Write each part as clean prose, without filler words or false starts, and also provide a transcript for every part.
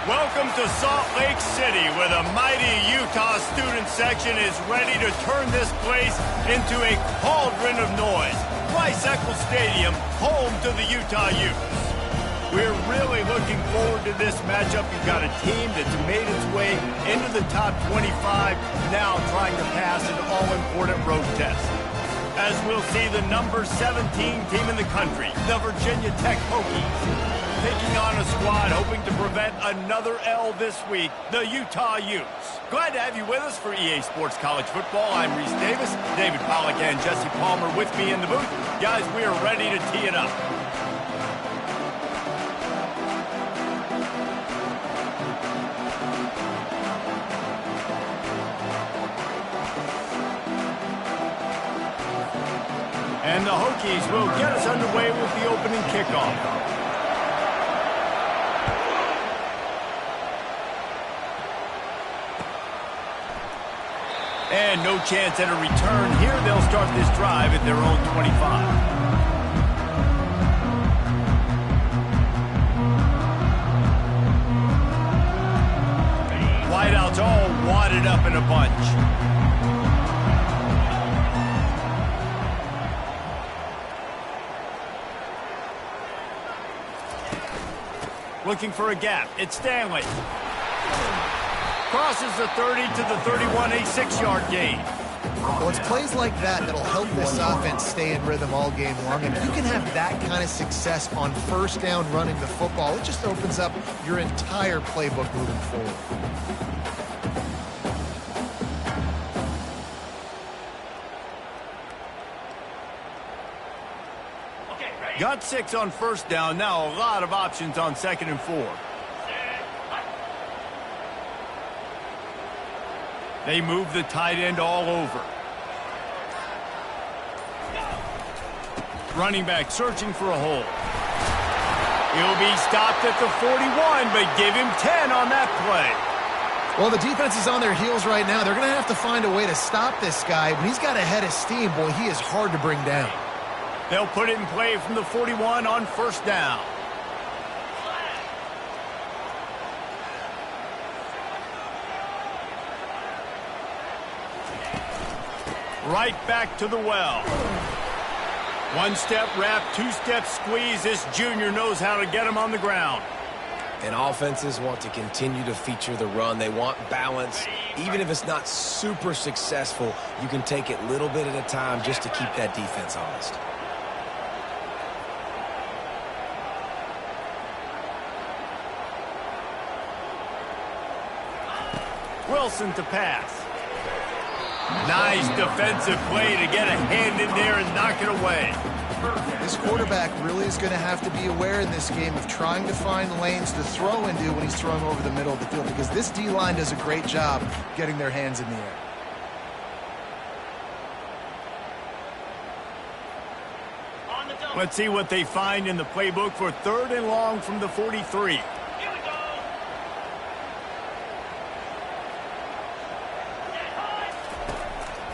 Welcome to Salt Lake City, where the mighty Utah student section is ready to turn this place into a cauldron of noise. Rice-Eccles Stadium, home to the Utah Utes. We're really looking forward to this matchup. You've got a team that's made its way into the top 25, now trying to pass an all-important road test. As we'll see the number 17 team in the country, the Virginia Tech Hokies, taking on a squad hoping to prevent another L this week, the Utah Utes. Glad to have you with us for EA Sports College Football. I'm Reese Davis, David Pollack and Jesse Palmer with me in the booth. Guys, we are ready to tee it up. And the Hokies will get us underway with the opening kickoff. And no chance at a return here. They'll start this drive at their own 25. Wideouts all wadded up in a bunch. Looking for a gap. It's Stanley. Crosses the 30 to the 31, a 6-yard gain. Well, it's plays like that that'll help this offense stay in rhythm all game long. And if you can have that kind of success on first down running the football, it just opens up your entire playbook moving forward. Got 6 on first down. Now a lot of options on 2nd and 4. They move the tight end all over. Running back searching for a hole. He'll be stopped at the 41, but give him 10 on that play. Well, the defense is on their heels right now. They're going to have to find a way to stop this guy. When he's got a head of steam, boy, he is hard to bring down. They'll put it in play from the 41 on first down. Right back to the well. 1-step wrap, 2-step squeeze. This junior knows how to get him on the ground. And offenses want to continue to feature the run. They want balance. Even if it's not super successful, you can take it little bit at a time just to keep that defense honest. Wilson to pass. Nice defensive play to get a hand in there and knock it away. This quarterback really is going to have to be aware in this game of trying to find lanes to throw into when he's throwing over the middle of the field, because this D-line does a great job getting their hands in the air. Let's see what they find in the playbook for 3rd and long from the 43.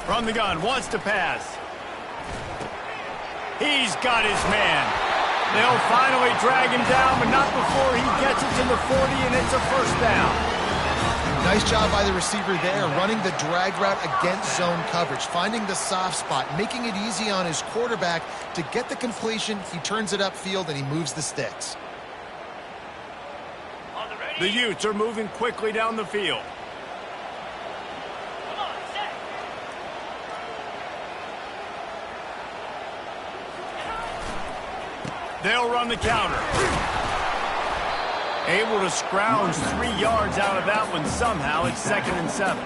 From the gun, wants to pass. He's got his man. They'll finally drag him down, but not before he gets it to the 40, and it's a first down. Nice job by the receiver there, running the drag route against zone coverage, finding the soft spot, making it easy on his quarterback to get the completion. He turns it upfield, and he moves the sticks. The Utes are moving quickly down the field. They'll run the counter. Able to scrounge 3 yards out of that one somehow. It's 2nd and 7.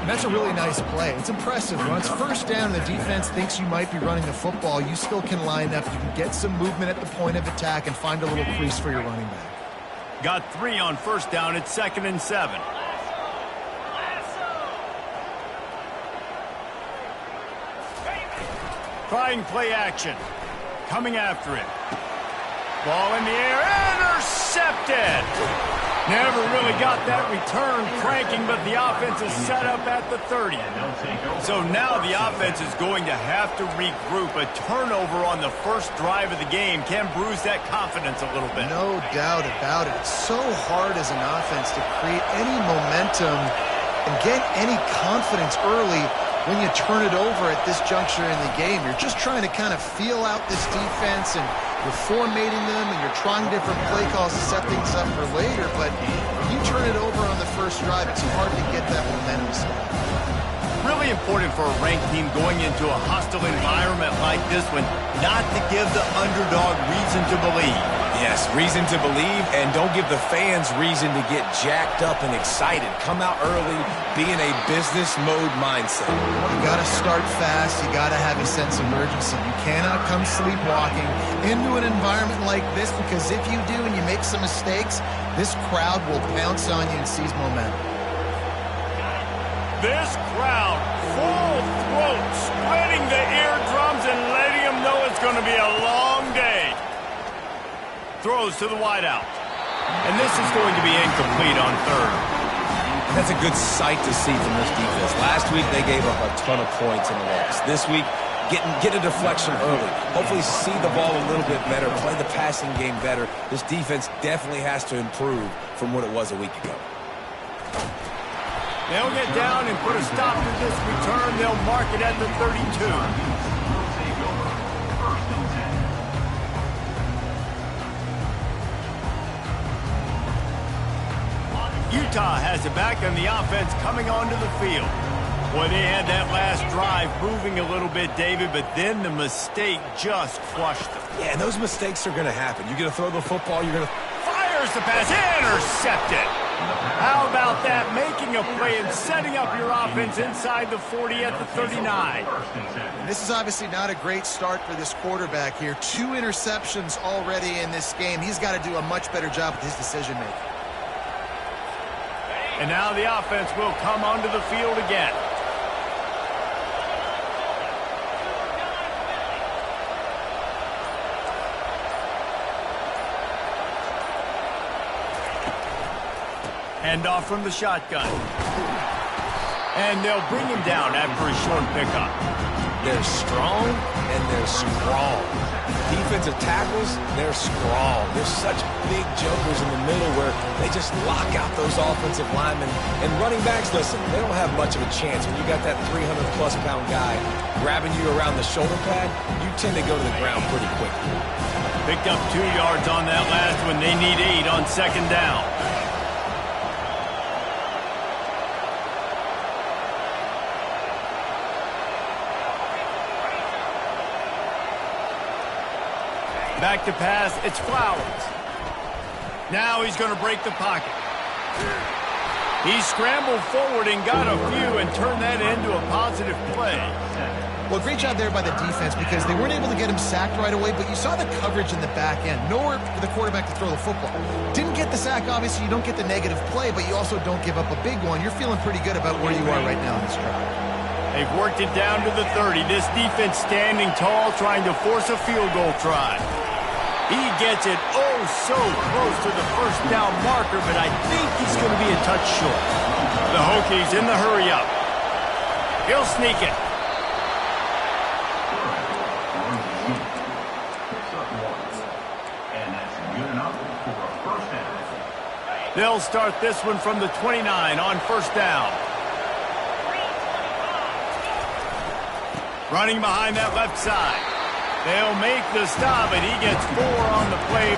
That's a really nice play. It's impressive. Once first down, the defense thinks you might be running the football. You still can line up. You can get some movement at the point of attack and find a little crease for your running back. Got 3 on first down. It's 2nd and 7. Trying play action. Coming after it. Ball in the air, intercepted. Never really got that return cranking, but the offense is set up at the 30. So now the offense is going to have to regroup. A turnover on the first drive of the game can bruise that confidence a little bit. No doubt about it. It's so hard as an offense to create any momentum and get any confidence early when you turn it over at this juncture in the game. You're just trying to kind of feel out this defense, and you're formatting them, and you're trying different play calls to set things up for later. But when you turn it over on the first drive, it's hard to get that momentum set. Really important for a ranked team going into a hostile environment like this one, not to give the underdog reason to believe. Yes, reason to believe, and don't give the fans reason to get jacked up and excited. Come out early, be in a business mode mindset. You got to start fast. You got to have a sense of urgency. You cannot come sleepwalking into an environment like this, because if you do and you make some mistakes, this crowd will pounce on you and seize momentum. This crowd, full throat, splitting the eardrums and letting them know it's going to be a long day. Throws to the wideout. And this is going to be incomplete on third. That's a good sight to see from this defense. Last week, they gave up a ton of points in a loss. This week, get a deflection early. Hopefully see the ball a little bit better, play the passing game better. This defense definitely has to improve from what it was a week ago. They'll get down and put a stop to this return. They'll mark it at the 32. Utah has it back, and the offense coming onto the field. Boy, they had that last drive moving a little bit, David, but then the mistake just crushed them. Yeah, and those mistakes are going to happen. You're going to throw the football, you're going to... Fires the pass, intercepted. How about that? Making a play and setting up your offense inside the 40 at the 39. This is obviously not a great start for this quarterback here. 2 interceptions already in this game. He's got to do a much better job with his decision-making. And now the offense will come onto the field again. Handoff from the shotgun. And they'll bring him down after a short pickup. They're strong and they're strong. Defensive tackles, they're strong. They're such big jokers in the middle where they just lock out those offensive linemen. And running backs, listen, they don't have much of a chance. When you got that 300-plus pound guy grabbing you around the shoulder pad, you tend to go to the ground pretty quickly. Picked up 2 yards on that last one. They need 8 on second down. Back to pass, it's Flowers. Now he's going to break the pocket. He scrambled forward and got a few and turned that into a positive play. Well, great job there by the defense, because they weren't able to get him sacked right away, but you saw the coverage in the back end. Nowhere for the quarterback to throw the football. Didn't get the sack, obviously. You don't get the negative play, but you also don't give up a big one. You're feeling pretty good about where you are right now in this drive. They've worked it down to the 30. This defense standing tall, trying to force a field goal try. He gets it oh so close to the first down marker, but I think he's going to be a touch short. The Hokies in the hurry-up. He'll sneak it. They'll start this one from the 29 on first down. Running behind that left side. They'll make the stop, and he gets 4 on the play.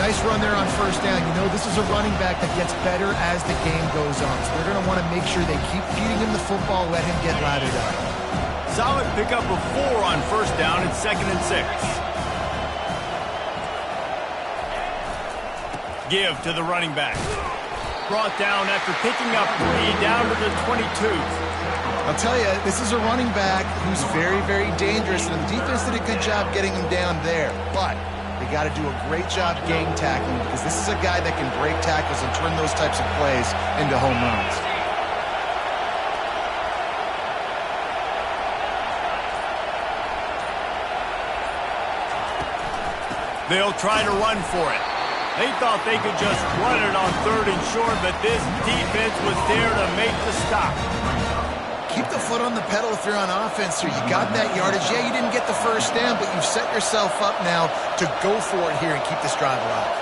Nice run there on first down. You know, this is a running back that gets better as the game goes on. So they're going to want to make sure they keep feeding him the football, let him get lathered up. Solid pickup of 4 on first down and 2nd and 6. Give to the running back. brought down after picking up 3 down to the 22. I'll tell you, this is a running back who's very, very dangerous, and the defense did a good job getting him down there. But they got to do a great job gang tackling, because this is a guy that can break tackles and turn those types of plays into home runs. They'll try to run for it. They thought they could just run it on 3rd and short, but this defense was there to make the stop. Keep the foot on the pedal if you're on offense here. You got that yardage. Yeah, you didn't get the first down, but you've set yourself up now to go for it here and keep this drive alive.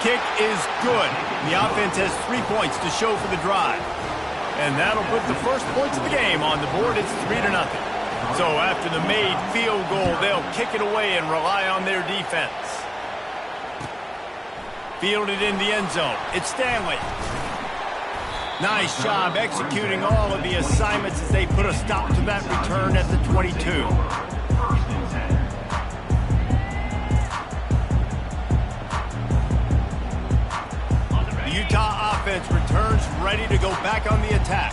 Kick is good. The offense has 3 points to show for the drive. And that'll put the first points of the game on the board. It's 3-0. So after the made field goal, they'll kick it away and rely on their defense. Fielded in the end zone. It's Stanley. Nice job executing all of the assignments as they put a stop to that return at the 22. The Utah offense returns ready to go back on the attack.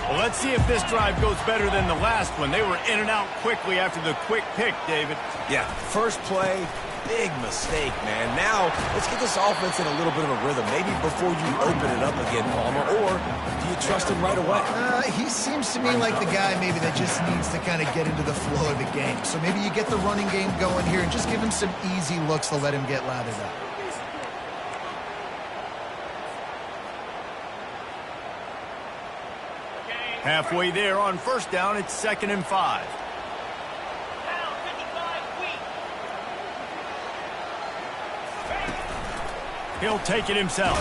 Well, let's see if this drive goes better than the last one. They were in and out quickly after the quick pick, David. Yeah, first play, big mistake, man. Now, let's get this offense in a little bit of a rhythm. Maybe before you open it up again, Palmer, or do you trust him right away? He seems to me like the guy maybe that just needs to kind of get into the flow of the game. So maybe you get the running game going here and just give him some easy looks to let him get lathered up. Halfway there on first down, it's 2nd and 5. He'll take it himself.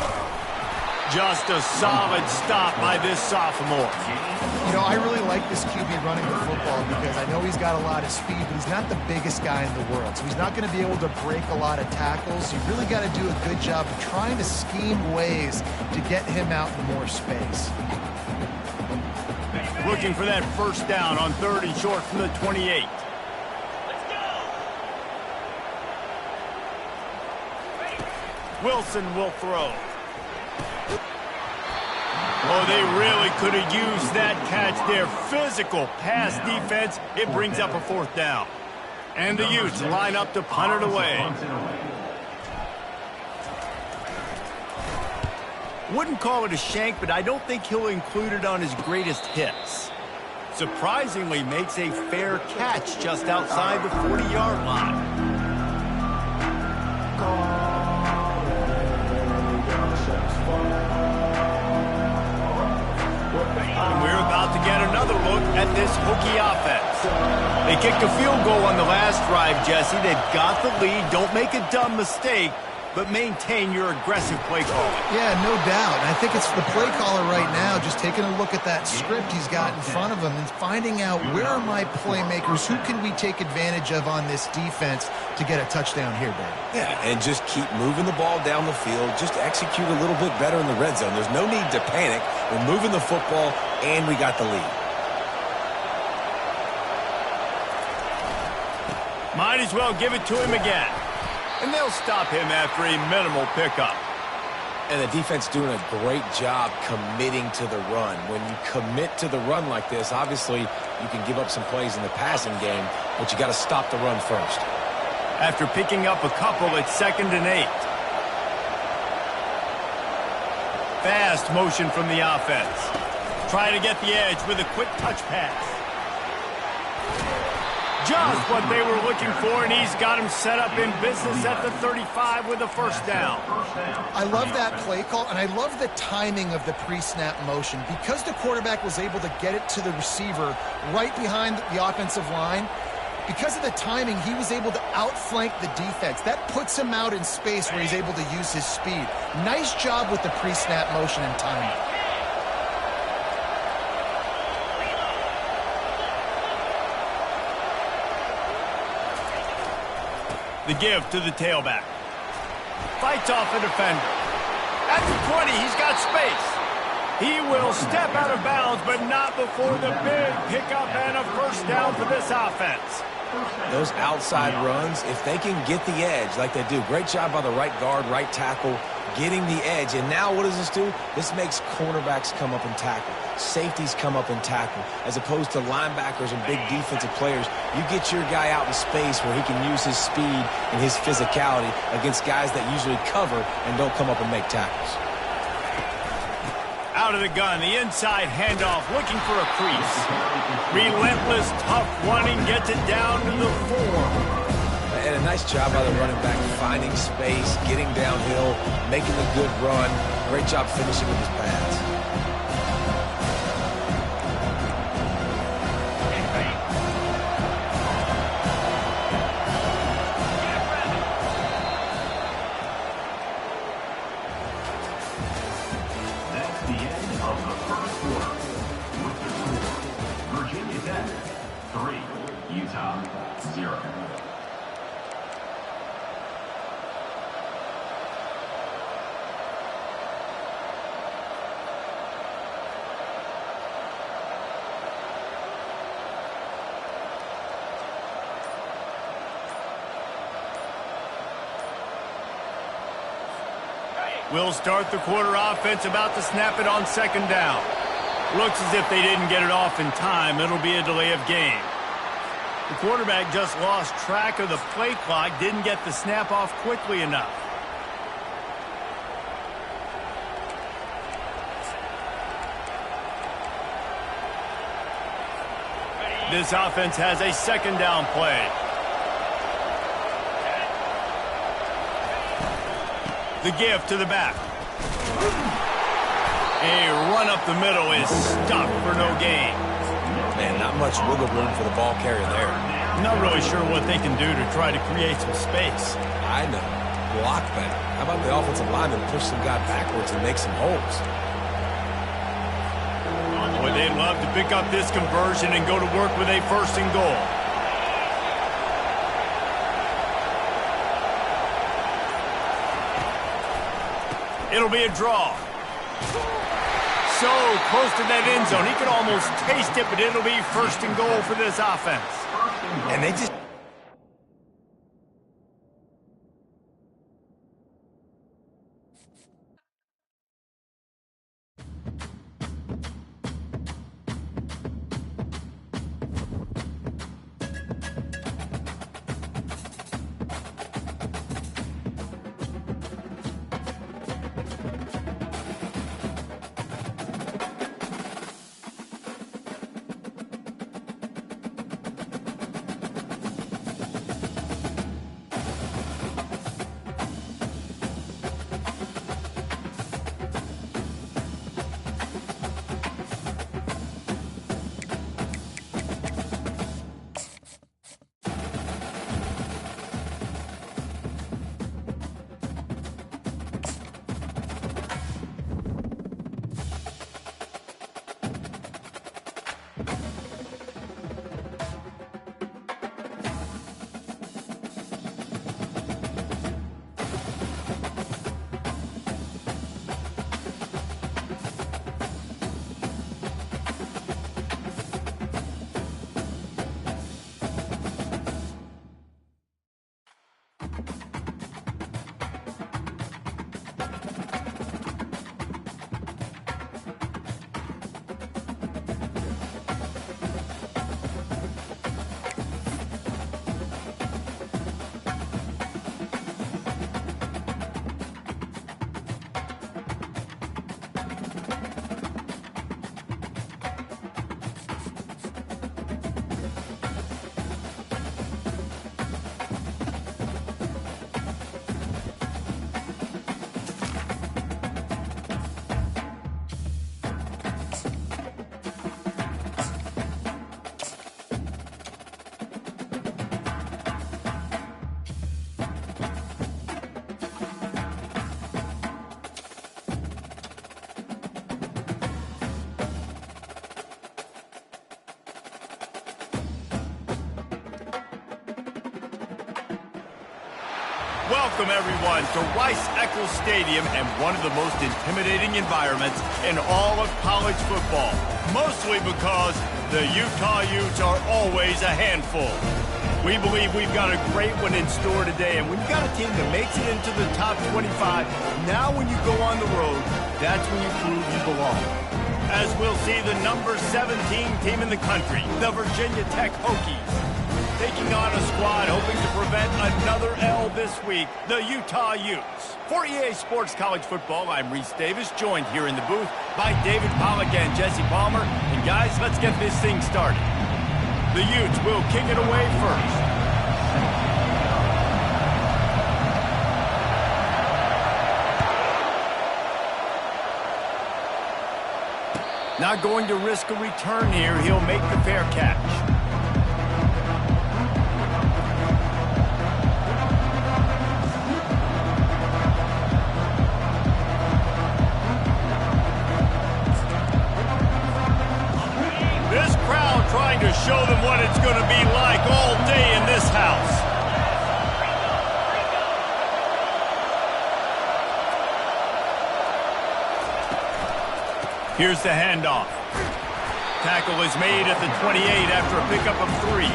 Just a solid stop by this sophomore. You know, I really like this QB running the football because I know he's got a lot of speed, but he's not the biggest guy in the world. So he's not going to be able to break a lot of tackles. You really got to do a good job of trying to scheme ways to get him out in more space. Looking for that first down on 3rd and short from the 28. Wilson will throw. Oh, they really could have used that catch there. Physical pass defense. It brings up a 4th down. And the Utes line up to punt it away. Wouldn't call it a shank, but I don't think he'll include it on his greatest hits. Surprisingly makes a fair catch just outside the 40-yard line. And we're about to get another look at this Hokie offense. They kicked a field goal on the last drive, Jesse. They've got the lead. Don't make a dumb mistake, but maintain your aggressive play calling. Yeah, no doubt. And I think it's the play caller right now just taking a look at that script he's got in front of him and finding out where are my playmakers, who can we take advantage of on this defense to get a touchdown here, Dave. Yeah, and just keep moving the ball down the field. Just execute a little bit better in the red zone. There's no need to panic. We're moving the football, and we got the lead. Might as well give it to him again. And they'll stop him after a minimal pickup. And the defense doing a great job committing to the run. When you commit to the run like this, obviously you can give up some plays in the passing game, but you got to stop the run first. After picking up a couple, it's 2nd and 8. Fast motion from the offense. Trying to get the edge with a quick touch pass. Just what they were looking for, and he's got him set up in business at the 35 with a first down. I love that play call, and I love the timing of the pre-snap motion. Because the quarterback was able to get it to the receiver right behind the offensive line, because of the timing, he was able to outflank the defense. That puts him out in space where he's able to use his speed. Nice job with the pre-snap motion and timing. The give to the tailback. Fights off a defender. At the 20, he's got space. He will step out of bounds, but not before the big pickup and a first down for this offense. Those outside runs, if they can get the edge like they do, great job by the right guard, right tackle, getting the edge. And now what does this do? This makes cornerbacks come up and tackle. Safeties come up and tackle. As opposed to linebackers and big defensive players, you get your guy out in space where he can use his speed and his physicality against guys that usually cover and don't come up and make tackles. Out of the gun, the inside handoff, looking for a crease. Relentless, tough running, gets it down to the 4. And a nice job by the running back, finding space, getting downhill, making a good run. Great job finishing with his pass. We'll start the quarter offense, about to snap it on 2nd down. Looks as if they didn't get it off in time. It'll be a delay of game. The quarterback just lost track of the play clock, didn't get the snap off quickly enough. This offense has a 2nd down play. The give to the back. A run up the middle is stopped for no gain. Man, not much wiggle room for the ball carrier there. Not really sure what they can do to try to create some space. I know. Block better. How about the offensive lineman push some guy backwards and make some holes? Boy, they'd love to pick up this conversion and go to work with a 1st and goal. It'll be a draw. So close to that end zone. He could almost taste it, but it'll be 1st and goal for this offense. And they just... Welcome, everyone, to Rice-Eccles Stadium and one of the most intimidating environments in all of college football, mostly because the Utah Utes are always a handful. We believe we've got a great one in store today, and when you've got a team that makes it into the top 25, now when you go on the road, that's when you prove you belong. As we'll see the number 17 team in the country, the Virginia Tech Hokies, taking on a squad hoping to prevent another L this week, the Utah Utes. For EA Sports College Football, I'm Reese Davis, joined here in the booth by David Pollack and Jesse Palmer. And guys, let's get this thing started. The Utes will kick it away first. Not going to risk a return here. He'll make the fair catch. This crowd trying to show them what it's going to be like all day in this house. Here's the handoff. Tackle is made at the 28 after a pickup of 3.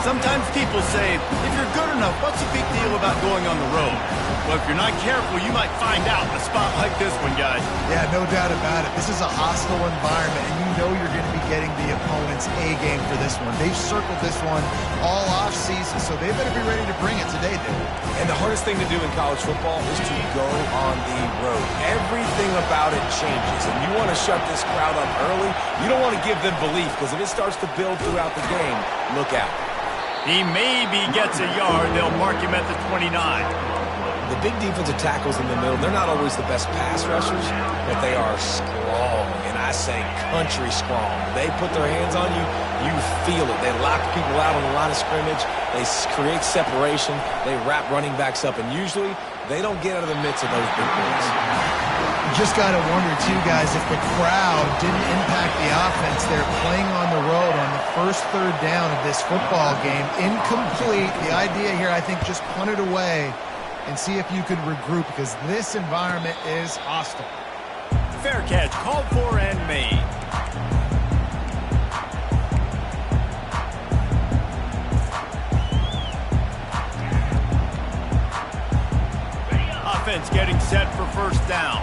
Sometimes people say, if you're good enough, what's the big deal about going on the road? Well, if you're not careful, you might find out in a spot like this one, guys. Yeah, no doubt about it. This is a hostile environment, and you know you're going to be getting the opponent's A-game for this one. They've circled this one all off-season, so they better be ready to bring it today, dude. And the hardest thing to do in college football is to go on the road. Everything about it changes, and you want to shut this crowd up early. You don't want to give them belief, because if it starts to build throughout the game, look out. He maybe gets a yard. They'll mark him at the 29. The big defensive tackles in the middle, they're not always the best pass rushers, but they are strong, and I say country strong. They put their hands on you, you feel it. They lock people out on the line of scrimmage. They create separation. They wrap running backs up, and usually they don't get out of the midst of those big boys. You just got to wonder, too, guys, if the crowd didn't impact the offense. They're playing on the road on the first third down of this football game. Incomplete. The idea here, I think, just punt it away and see if you could regroup, because this environment is hostile. Fair catch called for and made. Offense getting set for first down.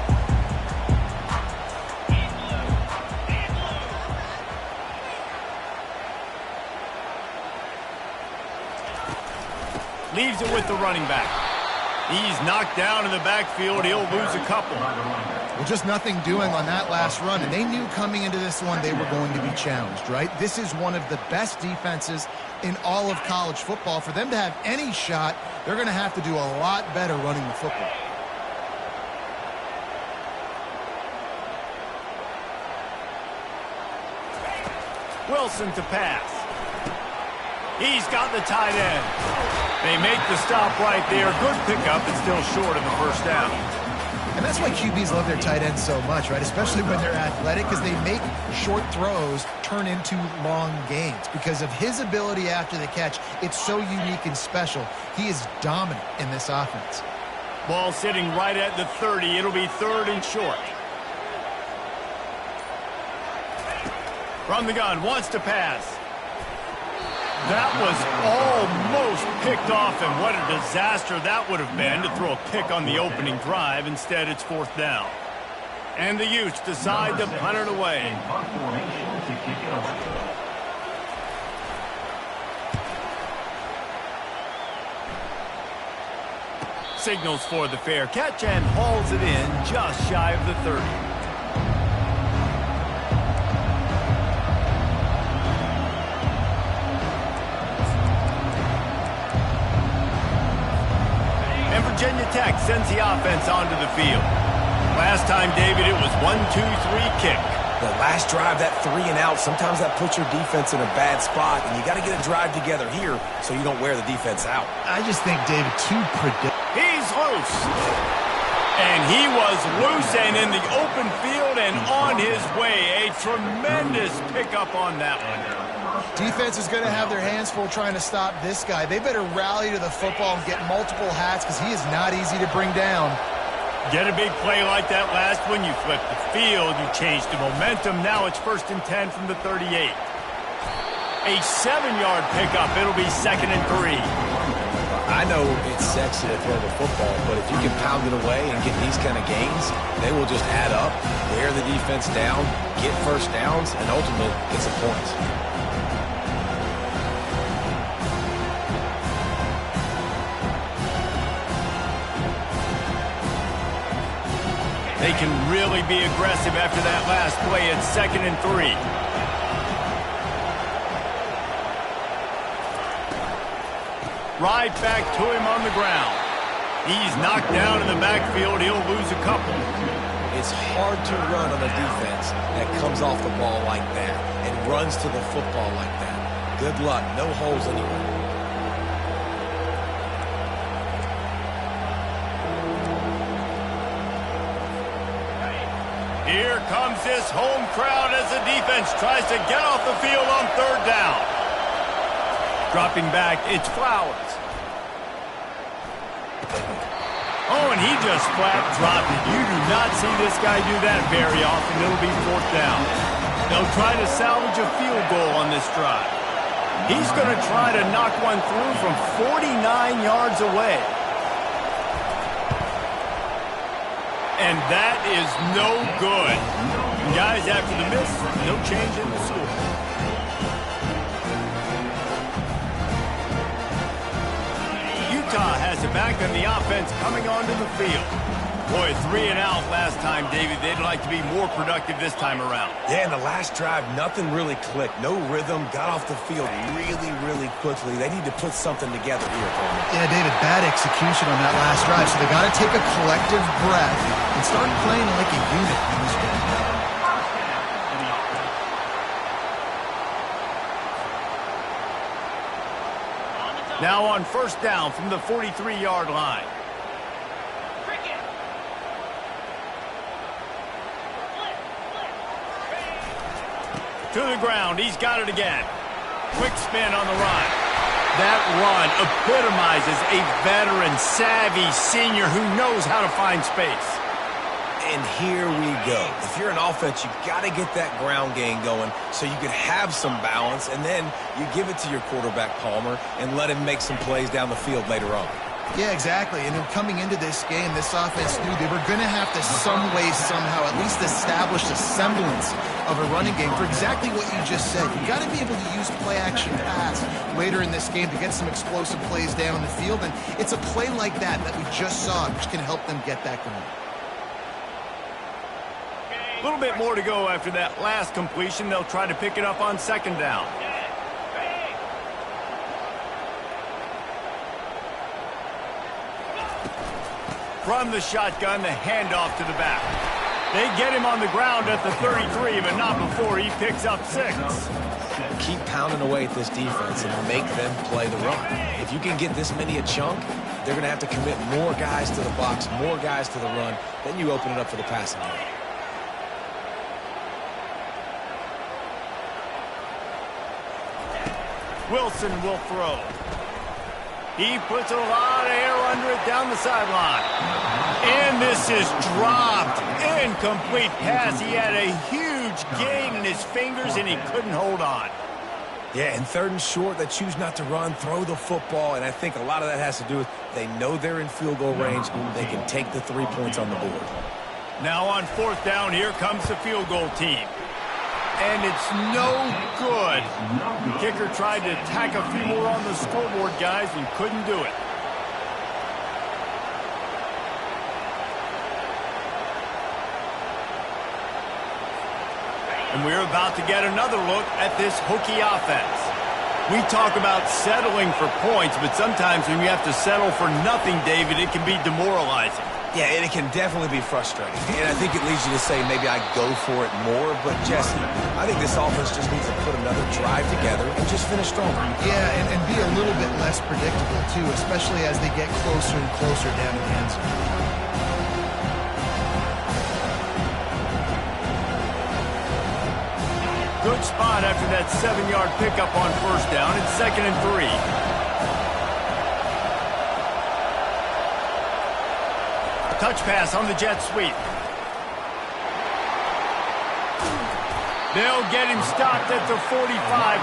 Leaves it with the running back. He's knocked down in the backfield. He'll lose a couple. Well, just nothing doing on that last run, and they knew coming into this one they were going to be challenged, right? This is one of the best defenses in all of college football. For them to have any shot, they're going to have to do a lot better running the football. Wilson to pass. He's got the tight end. They make the stop right there. Good pickup, but still short of the first down. And that's why QBs love their tight ends so much, right? Especially when they're athletic, because they make short throws turn into long gains. Because of his ability after the catch, it's so unique and special. He is dominant in this offense. Ball sitting right at the 30. It'll be third and short. From the gun, wants to pass. That was almost picked off, and what a disaster that would have been to throw a pick on the opening drive. Instead, it's fourth down. And the Utes decide to punt it away. Signals for the fair catch and hauls it in just shy of the 30. Virginia Tech sends the offense onto the field. Last time, David, it was 1-2-3 kick. The last drive, that 3 and out, sometimes that puts your defense in a bad spot, and you got to get a drive together here so you don't wear the defense out. I just think, David, too predictable. He's loose. And he was loose and in the open field and on his way. A tremendous pickup on that one. Defense is going to have their hands full trying to stop this guy. They better rally to the football and get multiple hats because he is not easy to bring down. Get a big play like that last one, you flip the field, you change the momentum. Now it's 1st and 10 from the 38. A 7-yard pickup. It'll be 2nd and 3. I know it's sexy to throw the football, but if you can pound it away and get these kind of gains, they will just add up, wear the defense down, get first downs, and ultimately get some points. They can really be aggressive after that last play. It's 2nd and 3. Right back to him on the ground. He's knocked down in the backfield. He'll lose a couple. It's hard to run on a defense that comes off the ball like that and runs to the football like that. Good luck. No holes anywhere. Here comes this home crowd as the defense tries to get off the field on 3rd down. Dropping back, it's Flowers. Oh, and he just flat dropped it. You do not see this guy do that very often. It'll be 4th down. They'll try to salvage a field goal on this drive. He's going to try to knock one through from 49 yards away. And that is no good. Guys, after the miss, no change in the score. Utah has it back on the offense coming onto the field. Boy, 3 and out last time, David. They'd like to be more productive this time around. Yeah, in the last drive, nothing really clicked. No rhythm, got off the field really, really quickly. They need to put something together here, Coleman. Yeah, David, bad execution on that last drive, so they got to take a collective breath and start playing like a unit in this game. Now on 1st down from the 43-yard line. To the ground. He's got it again. Quick spin on the run. That run epitomizes a veteran, savvy senior who knows how to find space. And here we go. If you're an offense, you've got to get that ground game going so you can have some balance, and then you give it to your quarterback, Palmer, and let him make some plays down the field later on. Yeah, exactly. And coming into this game, this offense knew they were going to have to some way, somehow, at least establish a semblance of a running game for exactly what you just said. You got to be able to use play-action pass later in this game to get some explosive plays down the field. And it's a play like that we just saw which can help them get that going. A little bit more to go after that last completion. They'll try to pick it up on 2nd down. From the shotgun, the handoff to the back. They get him on the ground at the 33, but not before he picks up 6. Keep pounding away at this defense and make them play the run. If you can get this many a chunk, they're going to have to commit more guys to the box, more guys to the run. Then you open it up for the passing game. Wilson will throw. He puts a lot of air under it down the sideline. And this is dropped. Incomplete pass. He had a huge gain in his fingers, and he couldn't hold on. Yeah, and 3rd and short, they choose not to run, throw the football, and I think a lot of that has to do with they know they're in field goal range. They can take the 3 points on the board. Now on 4th down, here comes the field goal team. And it's no good. The kicker tried to tack a few more on the scoreboard, guys, and couldn't do it. And we're about to get another look at this Hokie offense. We talk about settling for points, but sometimes when you have to settle for nothing, David, it can be demoralizing. Yeah, and it can definitely be frustrating. And I think it leads you to say maybe I go for it more. But, Jesse, I think this offense just needs to put another drive together and just finish strong. Yeah, and be a little bit less predictable, too, especially as they get closer and closer down to the end zone. good spot after that 7-yard pickup on first down. It's 2nd and 3. Touch pass on the jet sweep. They'll get him stopped at the 45,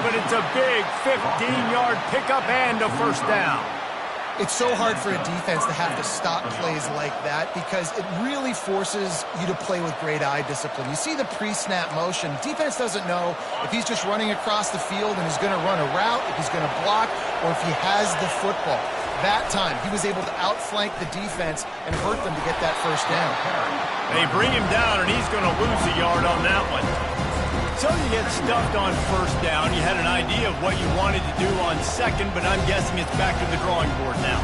but it's a big 15-yard pickup and a first down. It's so hard for a defense to have to stop plays like that because it really forces you to play with great eye discipline. You see the pre-snap motion. Defense doesn't know if he's just running across the field and is going to run a route, if he's going to block, or if he has the football. That time, he was able to outflank the defense and hurt them to get that first down. They bring him down, and he's going to lose a yard on that one. So you get stuffed on first down. You had an idea of what you wanted to do on second, but I'm guessing it's back to the drawing board now.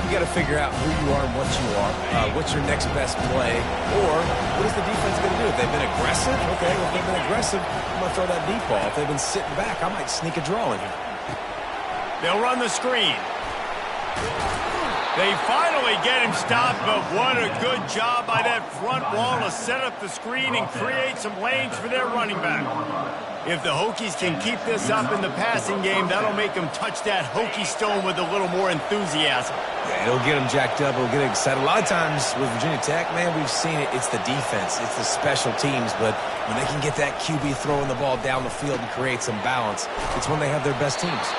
You got to figure out who you are and what you are. What's your next best play? Or what is the defense going to do? If they've been aggressive, okay, well, if they've been aggressive, I'm going to throw that deep ball. If they've been sitting back, I might sneak a draw in here. They'll run the screen. They finally get him stopped, but what a good job by that front wall to set up the screen and create some lanes for their running back. If the Hokies can keep this up in the passing game, that'll make them touch that Hokie stone with a little more enthusiasm. Yeah, it'll get them jacked up. It'll get them excited. A lot of times with Virginia Tech, man, we've seen it. It's the defense. It's the special teams. But when they can get that QB throwing the ball down the field and create some balance, it's when they have their best teams.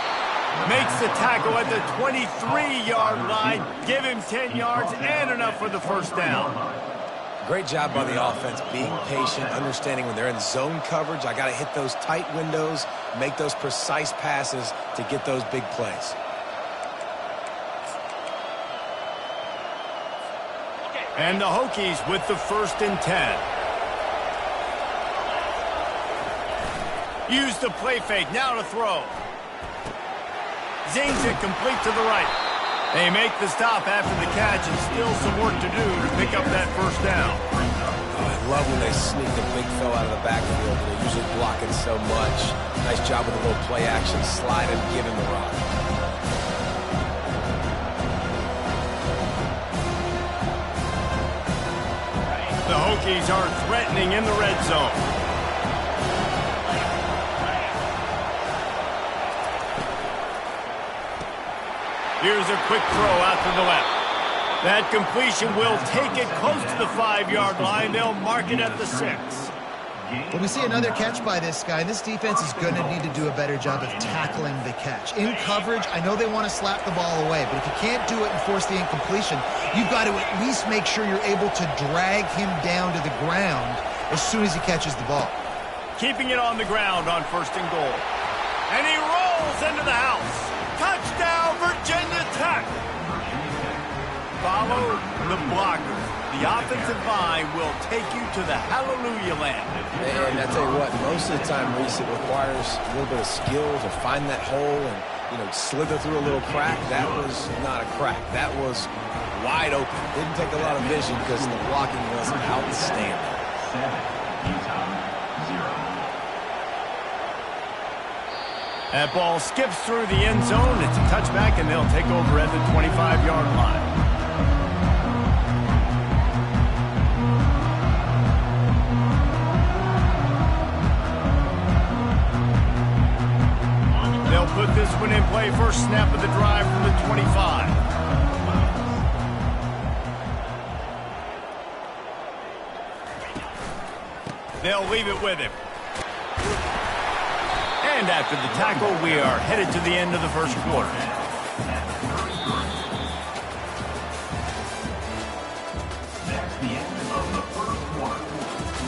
Makes the tackle at the 23-yard line. Give him 10 yards and enough for the first down. Great job by the offense, being patient, understanding when they're in zone coverage, I got to hit those tight windows, make those precise passes to get those big plays. And the Hokies with the 1st and 10. Use the play fake, now to throw. Zings it complete to the right. They make the stop after the catch and still some work to do to pick up that first down. Oh, I love when they sneak the big fella out of the backfield. They're usually blocking so much. Nice job with a little play action, slide and give him the rock. The Hokies are threatening in the red zone. Here's a quick throw out to the left. That completion will take it close to the 5-yard line. They'll mark it at the 6. When we see another catch by this guy, this defense is going to need to do a better job of tackling the catch. In coverage, I know they want to slap the ball away, but if you can't do it and force the incompletion, you've got to at least make sure you're able to drag him down to the ground as soon as he catches the ball. Keeping it on the ground on 1st and goal. And he rolls into the house. Touchdown, Virginia Tech! Follow the blockers. The offensive line will take you to the hallelujah land. And I tell you what, most of the time, Reese, it requires a little bit of skill to find that hole and, slither through a little crack. That was not a crack. That was wide open. Didn't take a lot of vision because the blocking was outstanding. 7, Utah, 0. That ball skips through the end zone. It's a touchback, and they'll take over at the 25-yard line. They'll put this one in play. First snap of the drive from the 25. They'll leave it with him. And after the tackle, we are headed to the end of the first quarter. That's the end of the first quarter.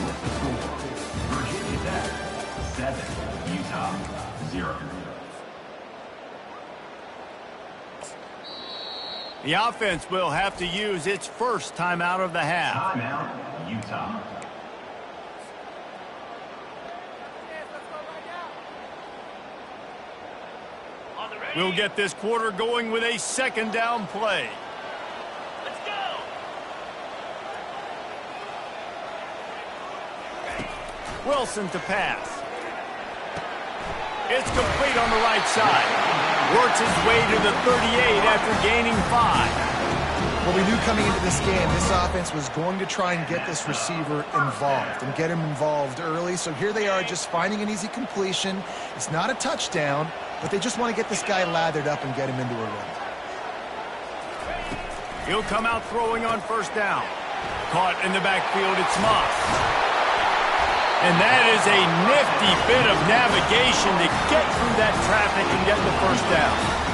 With the score, Virginia Tech 7, Utah 0. The offense will have to use its first timeout of the half. Timeout, Utah. We'll get this quarter going with a 2nd down play. Let's go! Wilson to pass. It's complete on the right side. Works his way to the 38 after gaining 5. Well, we knew coming into this game, this offense was going to try and get this receiver involved and get him involved early. So here they are just finding an easy completion. It's not a touchdown, but they just want to get this guy lathered up and get him into a run. He'll come out throwing on first down. Caught in the backfield, it's Moss. And that is a nifty bit of navigation to get through that traffic and get the first down.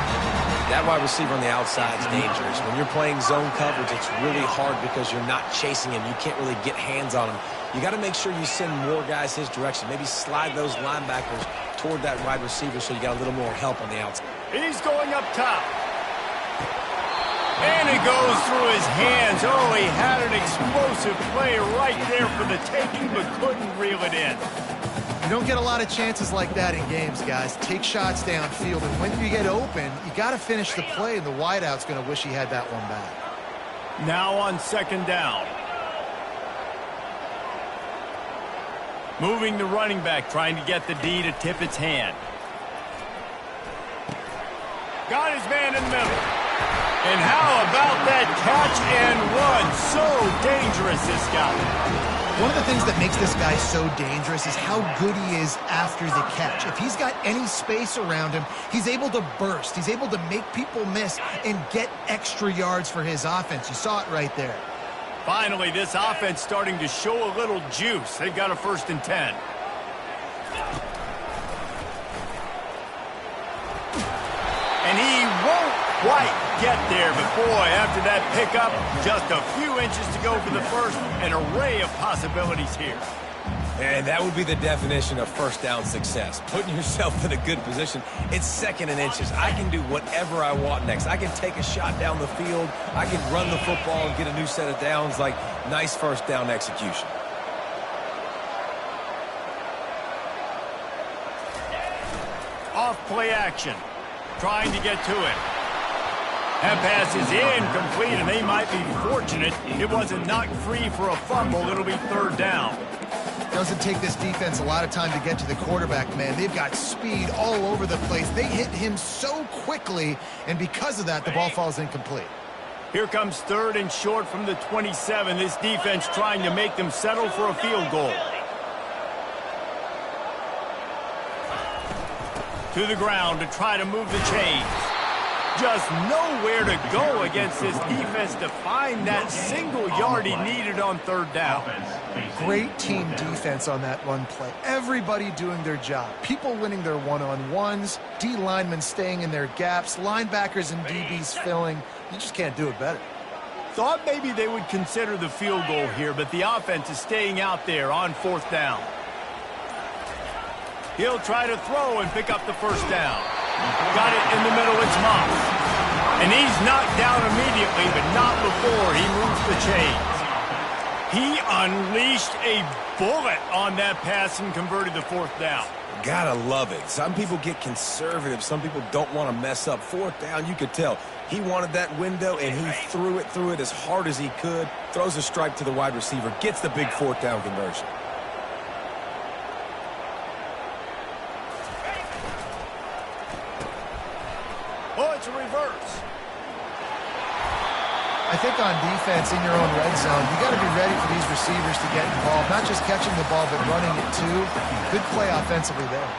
That wide receiver on the outside is dangerous. When you're playing zone coverage, it's really hard because you're not chasing him. You can't really get hands on him. You got to make sure you send more guys his direction. Maybe slide those linebackers toward that wide receiver so you got a little more help on the outside. He's going up top. And it goes through his hands. Oh, he had an explosive play right there for the taking, but couldn't reel it in. You don't get a lot of chances like that in games, guys. Take shots downfield, and when you get open, you got to finish the play, and the wideout's going to wish he had that one back. Now on second down. Moving the running back, trying to get the D to tip its hand. Got his man in the middle. And how about that catch and run? So dangerous, this guy. One of the things that makes this guy so dangerous is how good he is after the catch. If he's got any space around him, he's able to burst. He's able to make people miss and get extra yards for his offense. You saw it right there. Finally, this offense starting to show a little juice. They've got a 1st and 10. And he won't quite get there, but boy, after that pickup, just a few inches to go for the first. An array of possibilities here. And that would be the definition of first down success. Putting yourself in a good position. It's 2nd and inches. I can do whatever I want next. I can take a shot down the field. I can run the football and get a new set of downs. Like, nice first down execution. Off play action. Trying to get to it. That pass is incomplete, and they might be fortunate it wasn't knocked free for a fumble. It'll be 3rd down. Doesn't take this defense a lot of time to get to the quarterback, man. They've got speed all over the place. They hit him so quickly, and because of that, the ball falls incomplete. Here comes 3rd and short from the 27. This defense trying to make them settle for a field goal. To the ground to try to move the chains. Just nowhere to go against this defense to find that single yard he needed on 3rd down. Great team defense on that run play. Everybody doing their job. People winning their one-on-ones, D linemen staying in their gaps, linebackers and DBs filling. You just can't do it better. Thought maybe they would consider the field goal here, but the offense is staying out there on 4th down. He'll try to throw and pick up the first down. Got it in the middle, it's Moss. And he's knocked down immediately, but not before he moves the chains. He unleashed a bullet on that pass and converted the 4th down. Gotta love it. Some people get conservative. Some people don't want to mess up. 4th down, you could tell. He wanted that window, and he threw it as hard as he could. Throws a strike to the wide receiver. Gets the big 4th down conversion. Oh, it's a reverse. I think on defense in your own red zone, you got to be ready for these receivers to get involved. Not just catching the ball, but running it too. Good play offensively there.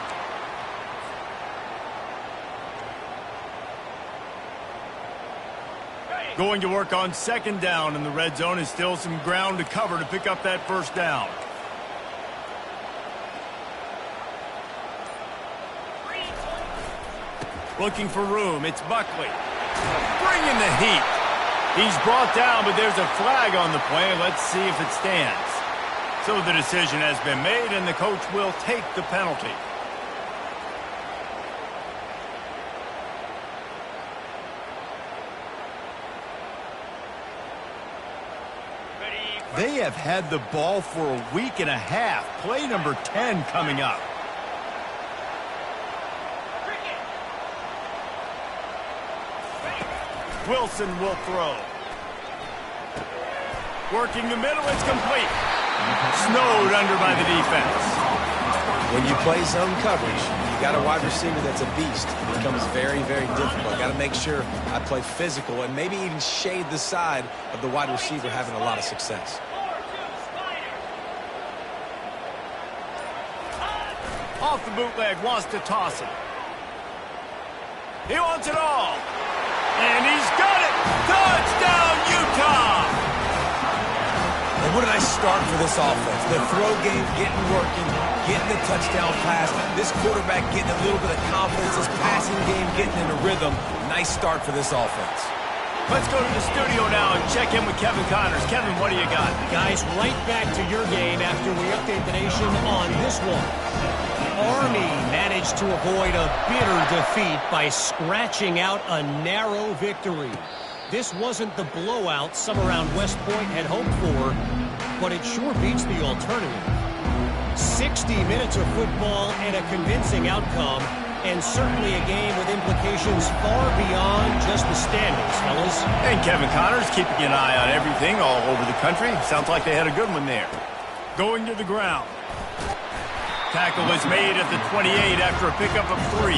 Going to work on 2nd down in the red zone is still some ground to cover to pick up that 1st down. Looking for room, it's Buckley. Bringing the heat. He's brought down, but there's a flag on the play. Let's see if it stands. So the decision has been made, and the coach will take the penalty. They have had the ball for a week and a half. Play number 10 coming up. Wilson will throw. Working the middle, it's complete. Snowed under by the defense. When you play zone coverage, you got a wide receiver that's a beast. It becomes very, very difficult. I got to make sure I play physical and maybe even shade the side of the wide receiver having a lot of success. Off the bootleg, wants to toss it. He wants it all. And he's got it. Touchdown, Utah! And what did I start for this offense? The throw game getting working, getting the touchdown pass. This quarterback getting a little bit of confidence. This passing game getting in a rhythm. Nice start for this offense. Let's go to the studio now and check in with Kevin Connors. Kevin, what do you got? Guys, right back to your game after we update the nation on this one. Army managed to avoid a bitter defeat by scratching out a narrow victory. This wasn't the blowout some around West Point had hoped for, but it sure beats the alternative. 60 minutes of football and a convincing outcome, and certainly a game with implications far beyond just the standings, fellas. And Kevin Connors keeping an eye on everything all over the country. Sounds like they had a good one there. Going to the ground. Tackle is made at the 28 after a pickup of 3.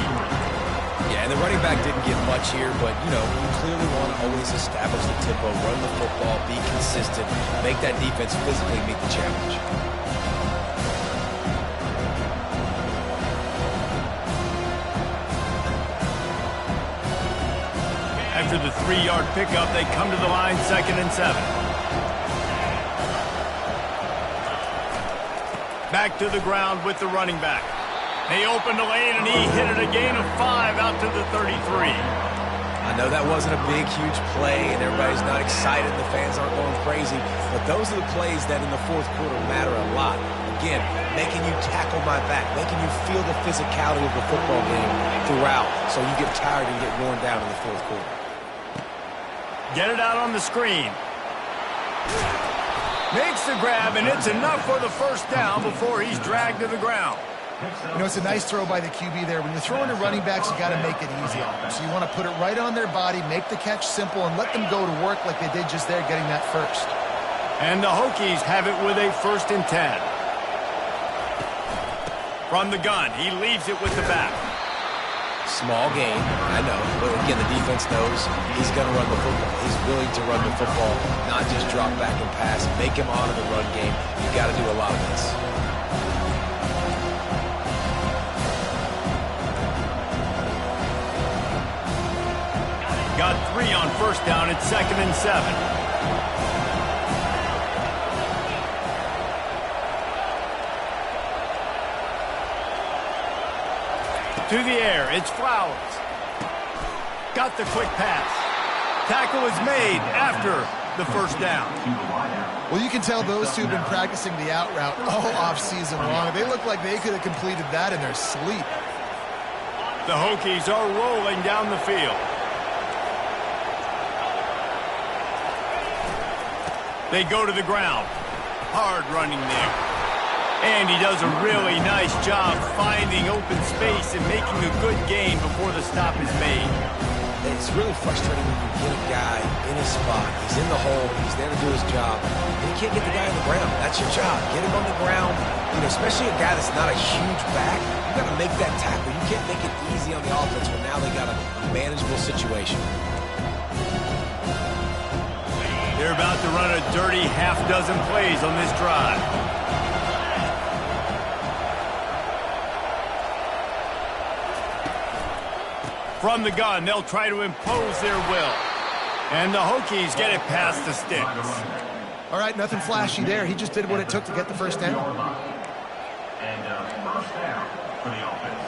Yeah, and the running back didn't get much here, but, you know, you clearly want to always establish the tempo, run the football, be consistent, make that defense physically meet the challenge. After the 3-yard pickup, they come to the line, 2nd and 7. Back to the ground with the running back. They opened the lane, and he hit it a gain of 5 out to the 33. I know that wasn't a big, huge play, and everybody's not excited, the fans aren't going crazy, but those are the plays that in the fourth quarter matter a lot. Again, making you tackle my back, making you feel the physicality of the football game throughout, so you get tired and get worn down in the fourth quarter. Get it out on the screen. Makes the grab, and it's enough for the first down before he's dragged to the ground. You know, it's a nice throw by the QB there. When you're throwing to running backs, you got to make it easy on them. So you want to put it right on their body, make the catch simple, and let them go to work like they did just there, getting that first. And the Hokies have it with a 1st and 10. From the gun, he leaves it with the back. Small gain, I know, but again, the defense knows he's going to run the football. He's willing to run the football, not just drop back and pass, make him honor the run game. You got to do a lot of this. Got 3 on 1st down. It's 2nd and 7. To the air, it's Flowers. Got the quick pass. Tackle is made after the 1st down. Well, you can tell those two have been practicing the out route all off-season long. They look like they could have completed that in their sleep. The Hokies are rolling down the field. They go to the ground. Hard running there. And he does a really nice job finding open space and making a good gain before the stop is made. It's really frustrating when you get a guy in his spot. He's in the hole. He's there to do his job. And you can't get the guy on the ground. That's your job. Get him on the ground. You know, especially a guy that's not a huge back. You got to make that tackle. You can't make it easy on the offense when now they got a manageable situation. They're about to run a dirty half-dozen plays on this drive. From the gun, they'll try to impose their will. And the Hokies get it past the sticks. All right, nothing flashy there. He just did what it took to get the 1st down. And a 1st down for the offense.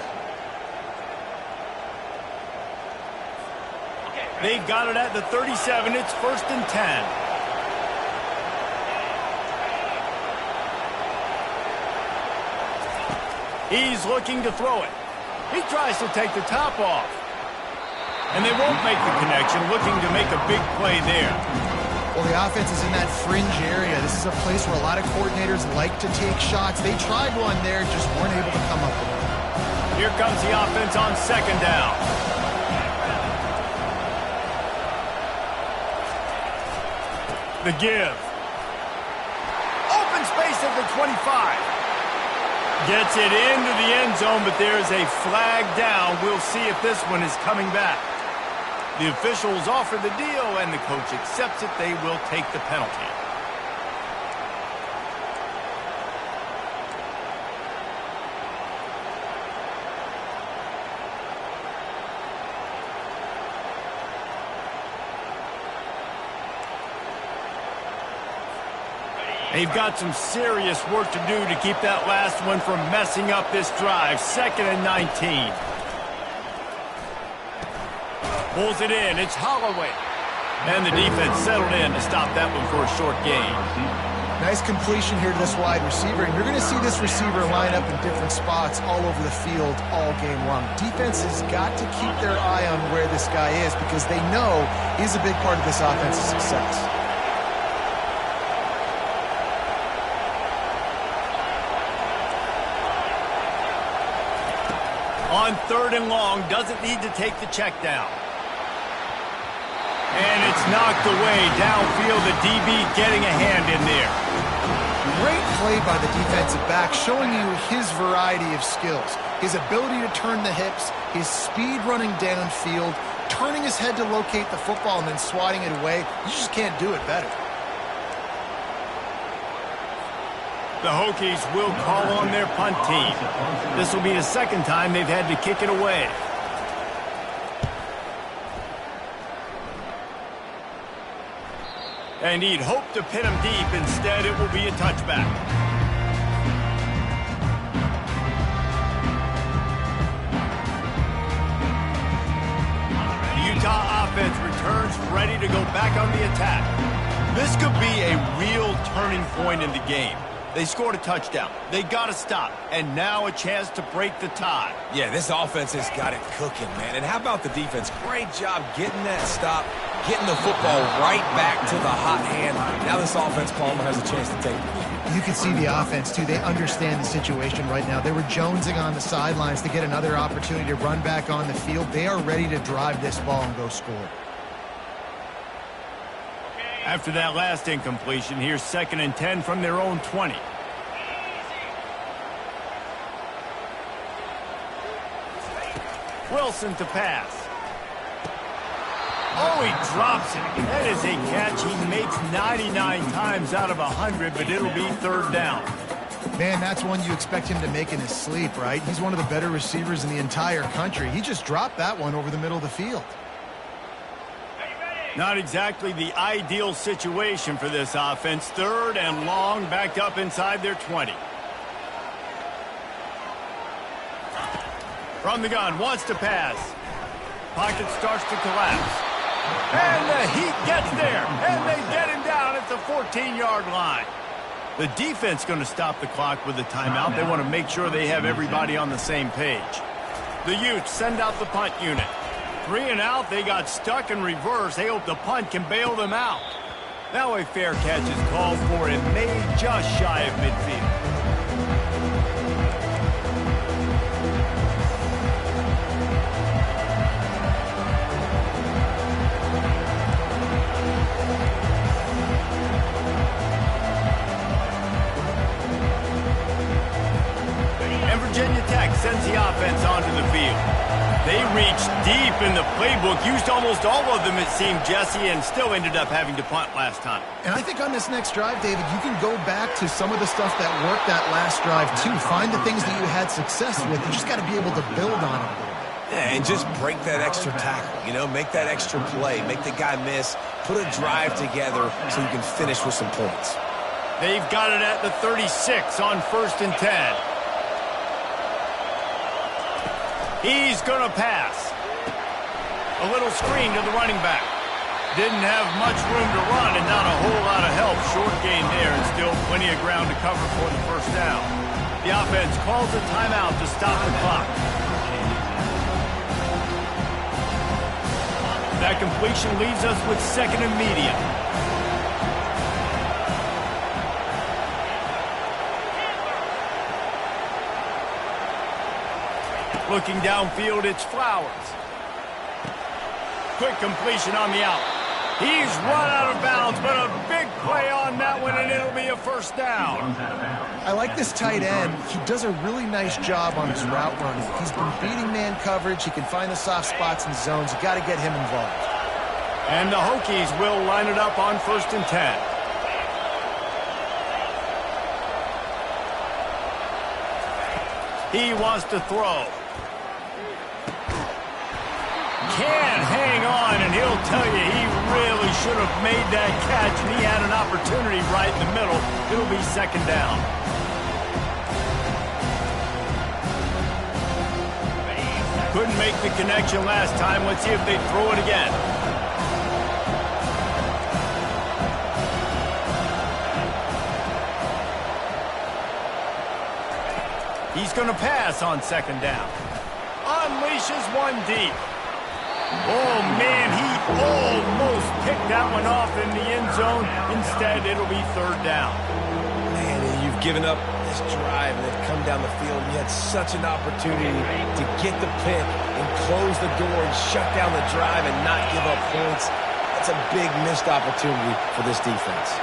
They've got it at the 37. It's 1st and 10. He's looking to throw it. He tries to take the top off. And they won't make the connection, looking to make a big play there. Well, the offense is in that fringe area. This is a place where a lot of coordinators like to take shots. They tried one there, just weren't able to come up with it. Here comes the offense on 2nd down. The give. Open space at the 25. Gets it into the end zone, but there's a flag down. We'll see if this one is coming back. The officials offer the deal, and the coach accepts it. They will take the penalty. They've got some serious work to do to keep that last one from messing up this drive. 2nd and 19. Pulls it in. It's Holloway. And the defense settled in to stop that one for a short gain. Nice completion here to this wide receiver. And you're going to see this receiver line up in different spots all over the field all game long. Defense has got to keep their eye on where this guy is because they know he's a big part of this offense's success. On 3rd and long, doesn't need to take the check down. And it's knocked away downfield. The DB getting a hand in there. Great play by the defensive back, showing you his variety of skills. His ability to turn the hips, his speed running downfield, turning his head to locate the football and then swatting it away. You just can't do it better. The Hokies will call on their punt team. This will be the 2nd time they've had to kick it away. And he'd hoped to pin him deep. Instead, it will be a touchback. The Utah offense returns ready to go back on the attack. This could be a real turning point in the game. They scored a touchdown. They got to stop. And now a chance to break the tie. Yeah, this offense has got it cooking, man. And how about the defense? Great job getting that stop, getting the football right back to the hot hand. Now this offense, Palmer, has a chance to take it. You can see the offense, too. They understand the situation right now. They were jonesing on the sidelines to get another opportunity to run back on the field. They are ready to drive this ball and go score. After that last incompletion, here's 2nd and 10 from their own 20. Wilson to pass. Oh, he drops it. That is a catch he makes 99 times out of 100, but it'll be 3rd down. Man, that's one you expect him to make in his sleep, right? He's one of the better receivers in the entire country. He just dropped that one over the middle of the field. Not exactly the ideal situation for this offense. 3rd and long, backed up inside their 20. From the gun, wants to pass. Pocket starts to collapse. And the Heat gets there, and they get him down at the 14-yard line. The defense going to stop the clock with a timeout. They want to make sure they have everybody on the same page. The Utes send out the punt unit. 3 and out, they got stuck in reverse. They hope the punt can bail them out. Now a fair catch is called for and made just shy of midfield. And Virginia Tech sends the offense onto the field. They reached deep in the playbook, used almost all of them, it seemed, Jesse, and still ended up having to punt last time. And I think on this next drive, David, you can go back to some of the stuff that worked that last drive, too. Find the things that you had success with. You just got to be able to build on it a little bit. Yeah, and just break that extra tackle, you know, make that extra play, make the guy miss, put a drive together so you can finish with some points. They've got it at the 36 on 1st and 10. He's going to pass. A little screen to the running back. Didn't have much room to run and not a whole lot of help. Short gain there and still plenty of ground to cover for the 1st down. The offense calls a timeout to stop the clock. That completion leaves us with 2nd and medium. Looking downfield, it's Flowers. Quick completion on the out. He's run out of bounds, but a big play on that one, and it'll be a first down. I like this tight end. He does a really nice job on his route running. He's been beating man coverage. He can find the soft spots and zones. You got to get him involved. And the Hokies will line it up on 1st and 10. He wants to throw. Can't hang on, and he'll tell you he really should have made that catch, and he had an opportunity right in the middle. It'll be 2nd down. Couldn't make the connection last time. Let's see if they throw it again. He's going to pass on 2nd down. Unleashes one deep. Oh, man, he almost picked that one off in the end zone. Instead, it'll be 3rd down. Man, you've given up this drive and they've come down the field. You had such an opportunity to get the pick and close the door and shut down the drive and not give up points. That's a big missed opportunity for this defense.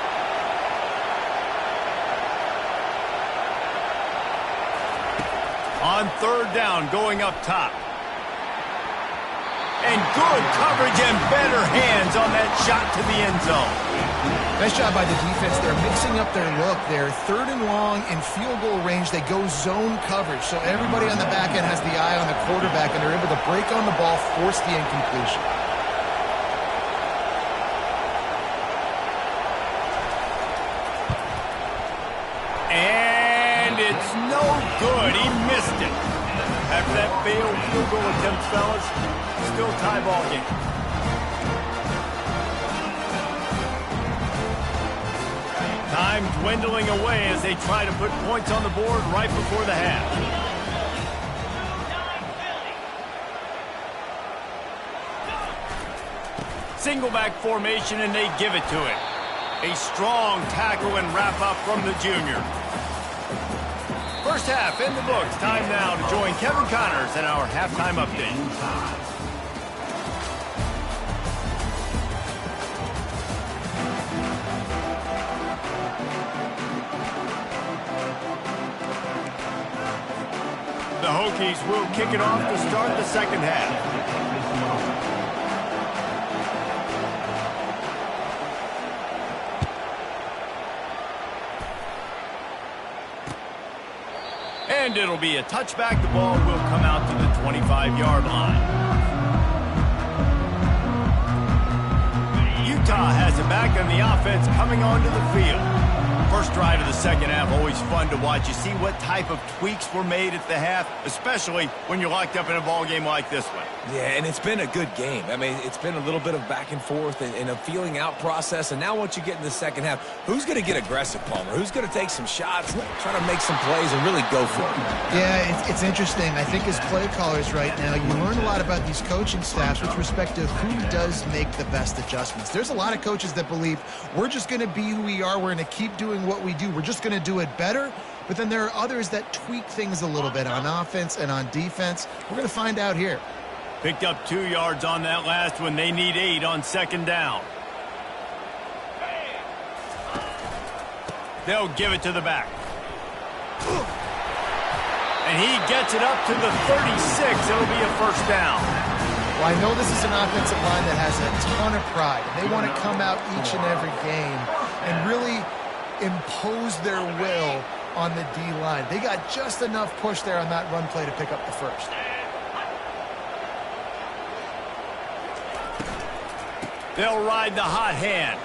On 3rd down, going up top. And good coverage and better hands on that shot to the end zone. Nice job by the defense. They're mixing up their look. They're 3rd and long in field goal range. They go zone coverage. So everybody on the back end has the eye on the quarterback, and they're able to break on the ball, force the incompletion. And it's no good. He missed it. After that failed field goal attempt, fellas, still tie ball game. Time dwindling away as they try to put points on the board right before the half. Single back formation, and they give it to it. A strong tackle and wrap up from the junior. First half in the books. Time now to join Kevin Connors in our halftime update. The Hokies will kick it off to start the 2nd half. And it'll be a touchback. The ball will come out to the 25-yard line. Utah has it back on the offense coming onto the field. First drive of the 2nd half, always fun to watch. You see what type of tweaks were made at the half, especially when you're locked up in a ball game like this one. Yeah, and it's been a good game. I mean, it's been a little bit of back and forth and a feeling out process. And now once you get in the 2nd half, who's going to get aggressive, Palmer? Who's going to take some shots, try to make some plays, and really go for it? Yeah, it's interesting. I think as play callers right now, you learn a lot about these coaching staffs with respect to who does make the best adjustments. There's a lot of coaches that believe we're just going to be who we are. We're going to keep doing what we do. We're just going to do it better. But then there are others that tweak things a little bit on offense and on defense. We're going to find out here. Picked up 2 yards on that last one. They need 8 on 2nd down. They'll give it to the back. And he gets it up to the 36. It'll be a first down. Well, I know this is an offensive line that has a ton of pride. They want to come out each and every game and really impose their will on the D-line. They got just enough push there on that run play to pick up the first. They'll ride the hot hand.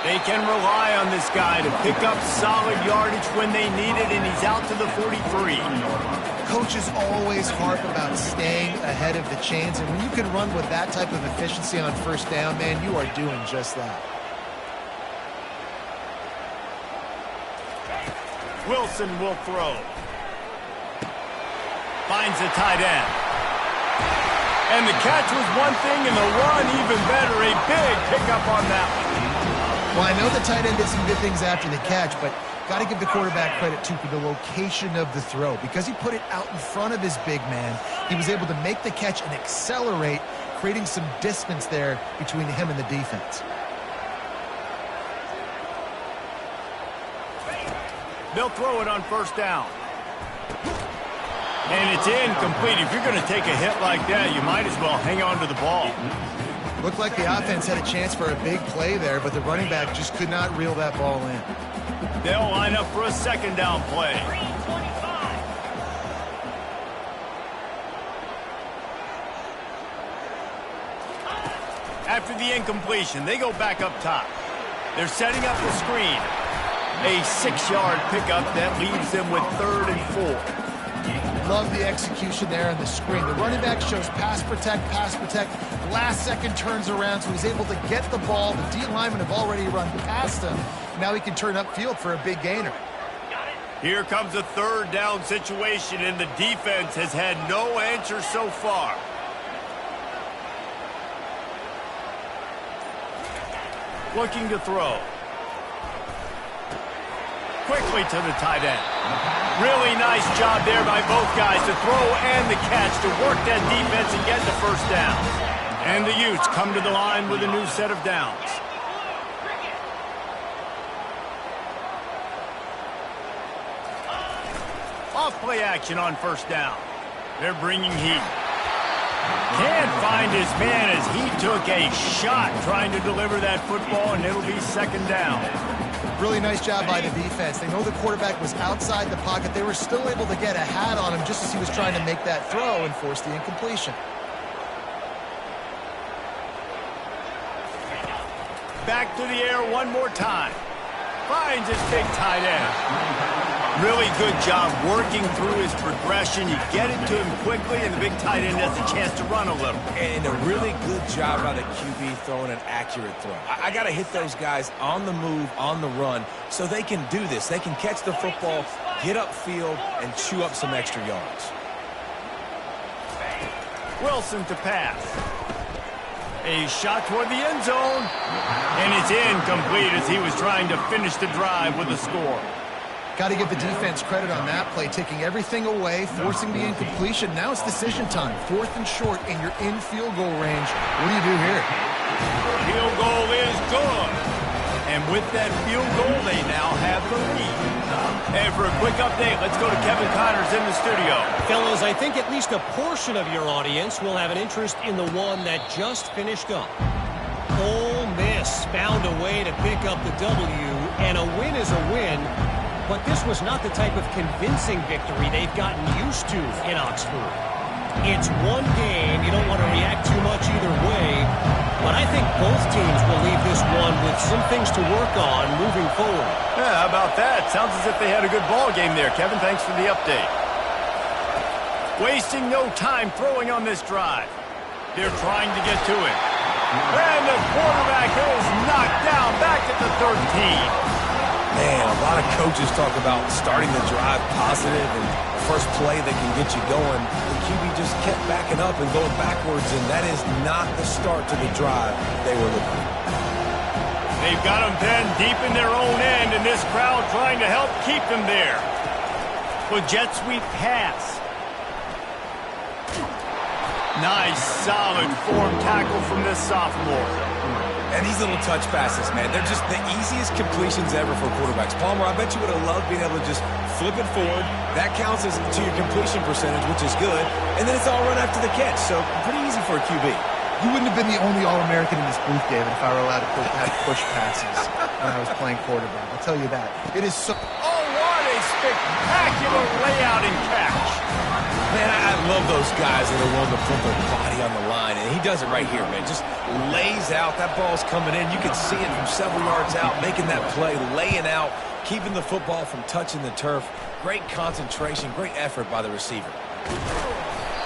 They can rely on this guy to pick up solid yardage when they need it, and he's out to the 43. Coaches always harp about staying ahead of the chains, and when you can run with that type of efficiency on first down, man, you are doing just that. Wilson will throw. Finds the tight end. And the catch was one thing, and the run even better. A big pickup on that one. Well, I know the tight end did some good things after the catch, but got to give the quarterback credit, too, for the location of the throw. Because he put it out in front of his big man, he was able to make the catch and accelerate, creating some distance there between him and the defense. They'll throw it on first down. And it's incomplete. If you're going to take a hit like that, you might as well hang on to the ball. Looked like the offense had a chance for a big play there, but the running back just could not reel that ball in. They'll line up for a second down play. After the incompletion, they go back up top. They're setting up the screen. A 6-yard pickup that leaves them with 3rd and 4. Love the execution there on the screen. The running back shows pass protect. Last second turns around, so he's able to get the ball. The D linemen have already run past him. Now he can turn upfield for a big gainer. Here comes a 3rd down situation, and the defense has had no answer so far. Looking to throw. Quickly to the tight end. Really nice job there by both guys to throw and the catch to work that defense and get the first down. And the Utes come to the line with a new set of downs. Off play action on first down. They're bringing heat. Can't find his man as he took a shot trying to deliver that football, and it'll be second down. Really nice job by the defense. They know the quarterback was outside the pocket. They were still able to get a hat on him just as he was trying to make that throw and force the incompletion. Back to the air one more time. Finds his big tight end. Really good job working through his progression. You get it to him quickly, and the big tight end has a chance to run a little. And a really good job by the QB throwing an accurate throw. I got to hit those guys on the move, on the run, so they can do this. They can catch the football, get upfield, and chew up some extra yards. Wilson to pass. A shot toward the end zone, and it's incomplete as he was trying to finish the drive with a score. Got to give the defense credit on that play, taking everything away, forcing the incompletion. Now it's decision time. 4th and short, and you're in field goal range. What do you do here? Field goal is good. And with that field goal, they now have the lead. And for a quick update, let's go to Kevin Connors in the studio. Fellas, I think at least a portion of your audience will have an interest in the one that just finished up. Ole Miss found a way to pick up the W, and a win is a win. But this was not the type of convincing victory they've gotten used to in Oxford. It's one game. You don't want to react too much either way. But I think both teams will leave this one with some things to work on moving forward. Yeah, how about that? Sounds as if they had a good ball game there. Kevin, thanks for the update. Wasting no time throwing on this drive. They're trying to get to it. And the quarterback is knocked down back at the 13. Man, a lot of coaches talk about starting the drive positive and the first play that can get you going. The QB just kept backing up and going backwards, and that is not the start to the drive they were looking for. They've got them then deep in their own end, and this crowd trying to help keep them there. With jet sweep pass. Nice, solid form tackle from this sophomore. And these little touch passes, man, they're just the easiest completions ever for quarterbacks. Palmer, I bet you would have loved being able to just flip it forward. That counts as to your completion percentage, which is good. And then it's all run after the catch, so pretty easy for a QB. You wouldn't have been the only All-American in this booth, David, if I were allowed to have push passes when I was playing quarterback. I'll tell you that. It is so... Oh, what a spectacular layout and catch. Man, I love those guys that are willing to put their body on the line, and he does it right here, man. Just lays out. That ball's coming in. You can see it from several yards out, making that play, laying out, keeping the football from touching the turf. Great concentration, great effort by the receiver.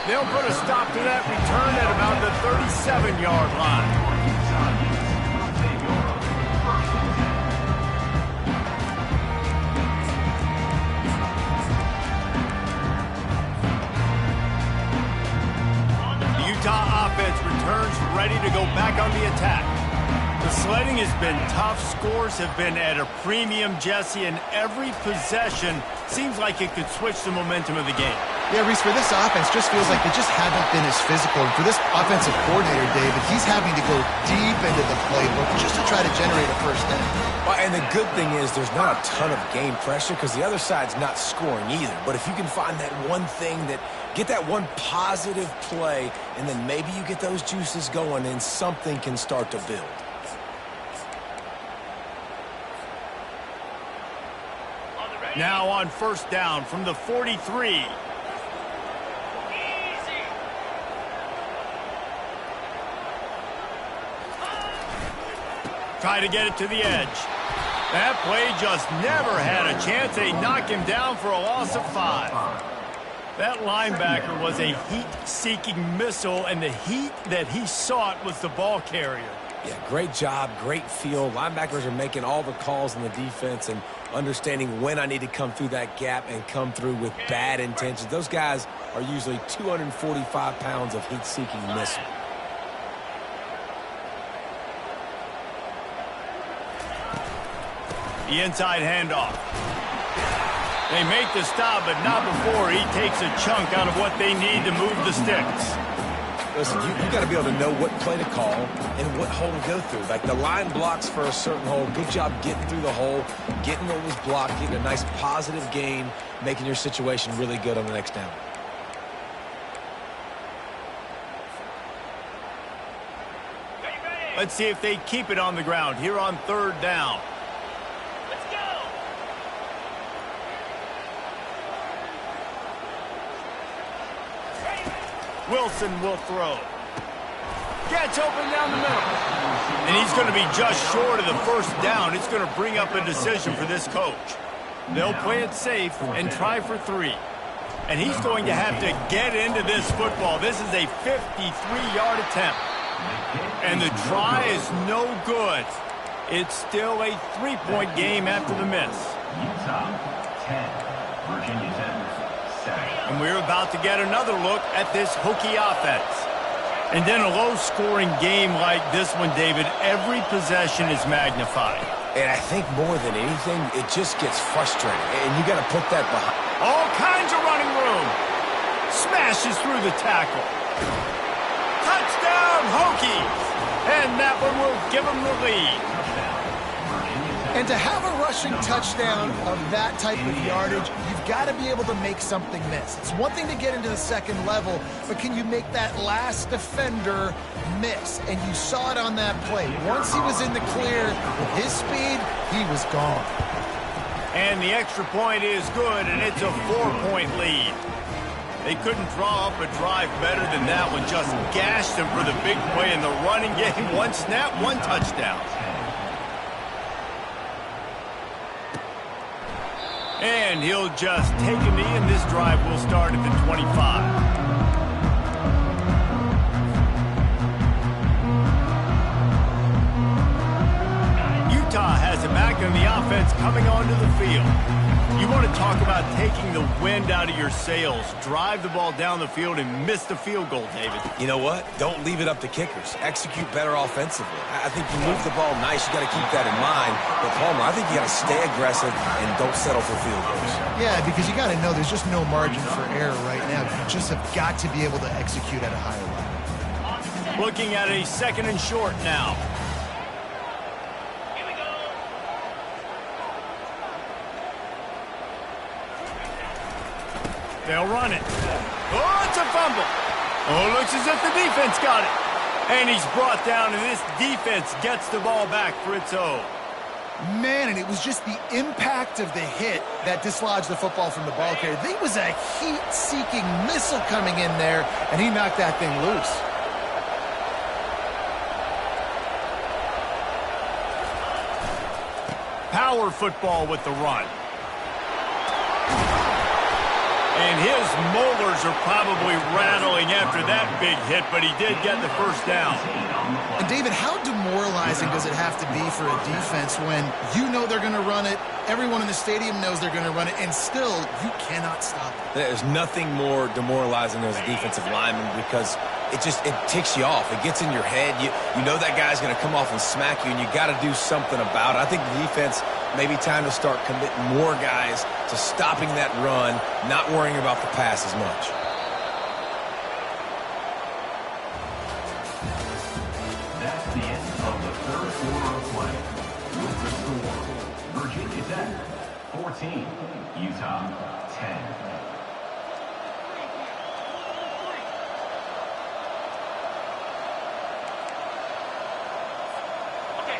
They'll put a stop to that return at about the 37-yard line. Utah offense returns ready to go back on the attack. The sledding has been tough. Scores have been at a premium, Jesse, and every possession seems like it could switch the momentum of the game. Yeah, Reese, for this offense, just feels like they just haven't been as physical. And for this offensive coordinator, David, he's having to go deep into the playbook just to try to generate a first down. Well, and the good thing is there's not a ton of game pressure because the other side's not scoring either. But if you can find that one thing get that one positive play, and then maybe you get those juices going and something can start to build. Now on first down from the 43. Try to get it to the edge. That play just never had a chance. They knock him down for a loss of 5. That linebacker was a heat-seeking missile, and the heat that he sought was the ball carrier. Yeah, great job, great feel. Linebackers are making all the calls in the defense and understanding when I need to come through that gap and come through with bad intentions. Those guys are usually 245 pounds of heat-seeking missile. The inside handoff. They make the stop, but not before he takes a chunk out of what they need to move the sticks. Listen, you got to be able to know what play to call and what hole to go through. Like the line blocks for a certain hole. Good job getting through the hole, getting what was blocked, getting a nice positive gain, making your situation really good on the next down. Let's see if they keep it on the ground here on third down. Wilson will throw. Gets open down the middle. And he's going to be just short of the first down. It's going to bring up a decision for this coach. They'll play it safe and try for 3. And he's going to have to get into this football. This is a 53-yard attempt. And the try is no good. It's still a 3-point game after the miss. Utah 10, Virginia 10. And we're about to get another look at this Hokie offense. And then a low-scoring game like this one, David, every possession is magnified. And I think more than anything, it just gets frustrating. And you got to put that behind. All kinds of running room. Smashes through the tackle. Touchdown, Hokies. And that one will give them the lead. And to have a rushing touchdown of that type of yardage, you've got to be able to make something miss. It's one thing to get into the second level, but can you make that last defender miss? And you saw it on that play. Once he was in the clear, with his speed, he was gone. And the extra point is good, and it's a 4-point lead. They couldn't draw up a drive better than that one. Just gashed them for the big play in the running game. One snap, one touchdown. And he'll just take a knee, and this drive will start at the 25. Utah has it back, and the offense coming onto the field. You want to talk about taking the wind out of your sails. Drive the ball down the field and miss the field goal, David. You know what? Don't leave it up to kickers. Execute better offensively. I think you move the ball nice. You got to keep that in mind. But, Palmer, I think you got to stay aggressive and don't settle for field goals. Yeah, because you got to know there's just no margin for error right now. You just have got to be able to execute at a higher level. Looking at a 2nd and short now. They'll run it. Oh, it's a fumble. Oh, looks as if the defense got it. And he's brought down, and this defense gets the ball back for its own. Man, and it was just the impact of the hit that dislodged the football from the ball carrier. There was a heat-seeking missile coming in there, and he knocked that thing loose. Power football with the run. And his molars are probably rattling after that big hit, but he did get the first down. And David, how demoralizing does it have to be for a defense when you know they're going to run it, everyone in the stadium knows they're going to run it, and still you cannot stop it? There's nothing more demoralizing as a defensive lineman because it ticks you off. It gets in your head. You know that guy's going to come off and smack you, and you got to do something about it. I think the defense maybe time to start committing more guys to stopping that run, not worrying about the pass as much. That's the end of the third quarter of play. With the score, Virginia Tech 14, Utah 10.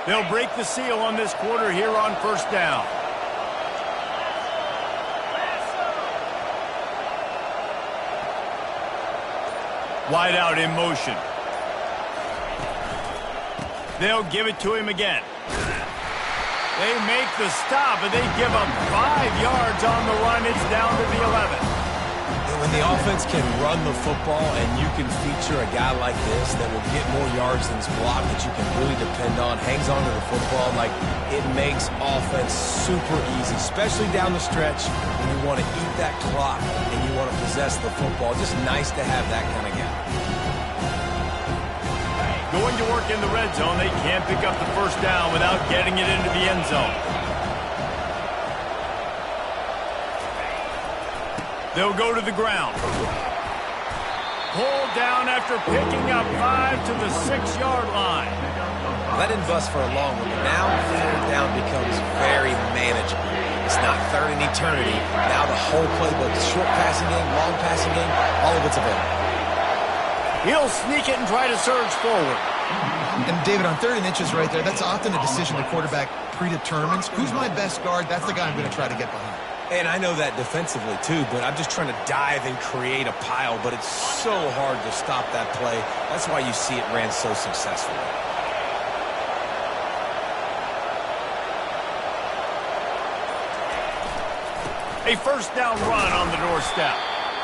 They'll break the seal on this quarter here on first down. Wide out in motion. They'll give it to him again. They make the stop, and they give up 5 yards on the run. It's down to the 11. When the offense can run the football and you can feature a guy like this that will get more yards than his block that you can really depend on, hangs on to the football, like it makes offense super easy, especially down the stretch when you want to eat that clock and you want to possess the football. Just nice to have that kind of guy. Going to work in the red zone, they can't pick up the first down without getting it into the end zone. They'll go to the ground. Pulled down after picking up 5 to the 6-yard line. That didn't bust for a long one, but now third down becomes very manageable. It's not third in eternity. Now the whole playbook, short passing game, long passing game, all of it's available. He'll sneak it and try to surge forward. And David, on 3rd and inches right there, that's often a decision the quarterback predetermines. Who's my best guard? That's the guy I'm going to try to get behind. And I know that defensively, too, but I'm just trying to dive and create a pile, but it's so hard to stop that play. That's why you see it ran so successfully. A first down run on the doorstep.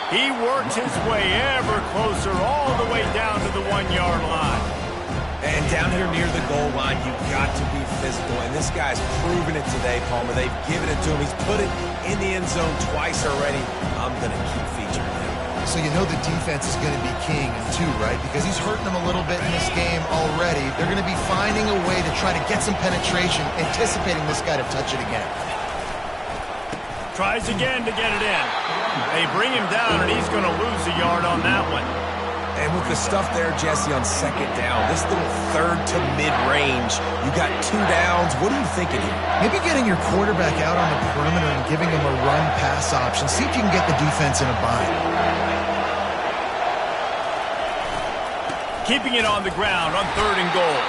He works his way ever closer all the way down to the 1-yard line. And down here near the goal line, you've got to be physical. And this guy's proven it today, Palmer. They've given it to him. He's put it in the end zone twice already. I'm going to keep featuring him. So you know the defense is going to be king in 2, right? Because he's hurting them a little bit in this game already. They're going to be finding a way to try to get some penetration, anticipating this guy to touch it again. Tries again to get it in. They bring him down, and he's going to lose a yard on that one. And with the stuff there, Jesse, on 2nd down, this little 3rd to mid-range, you got 2 downs. What are you thinking here? Maybe getting your quarterback out on the perimeter and giving him a run-pass option. See if you can get the defense in a bind. Keeping it on the ground on 3rd and goal.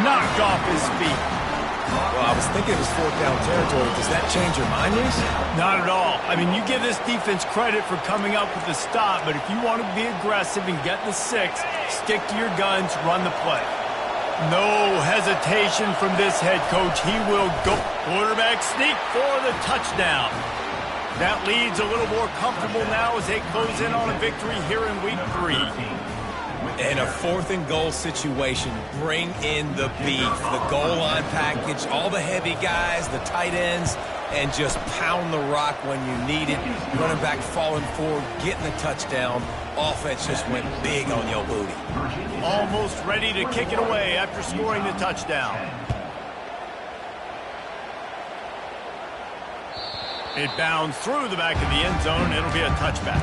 Knocked off his feet. Well, I was thinking it was 4th down territory. Does that change your mind, Reese? Not at all. I mean, you give this defense credit for coming up with the stop, but if you want to be aggressive and get the 6, stick to your guns, run the play. No hesitation from this head coach. He will go. Quarterback sneak for the touchdown. That lead's a little more comfortable now as they close in on a victory here in week 3. In a 4th and goal situation, bring in the beef, the goal line package, all the heavy guys, the tight ends, and just pound the rock when you need it. Running back falling forward, getting the touchdown. Offense just went big on your booty. Almost ready to kick it away after scoring the touchdown. It bounds through the back of the end zone, and it'll be a touchback.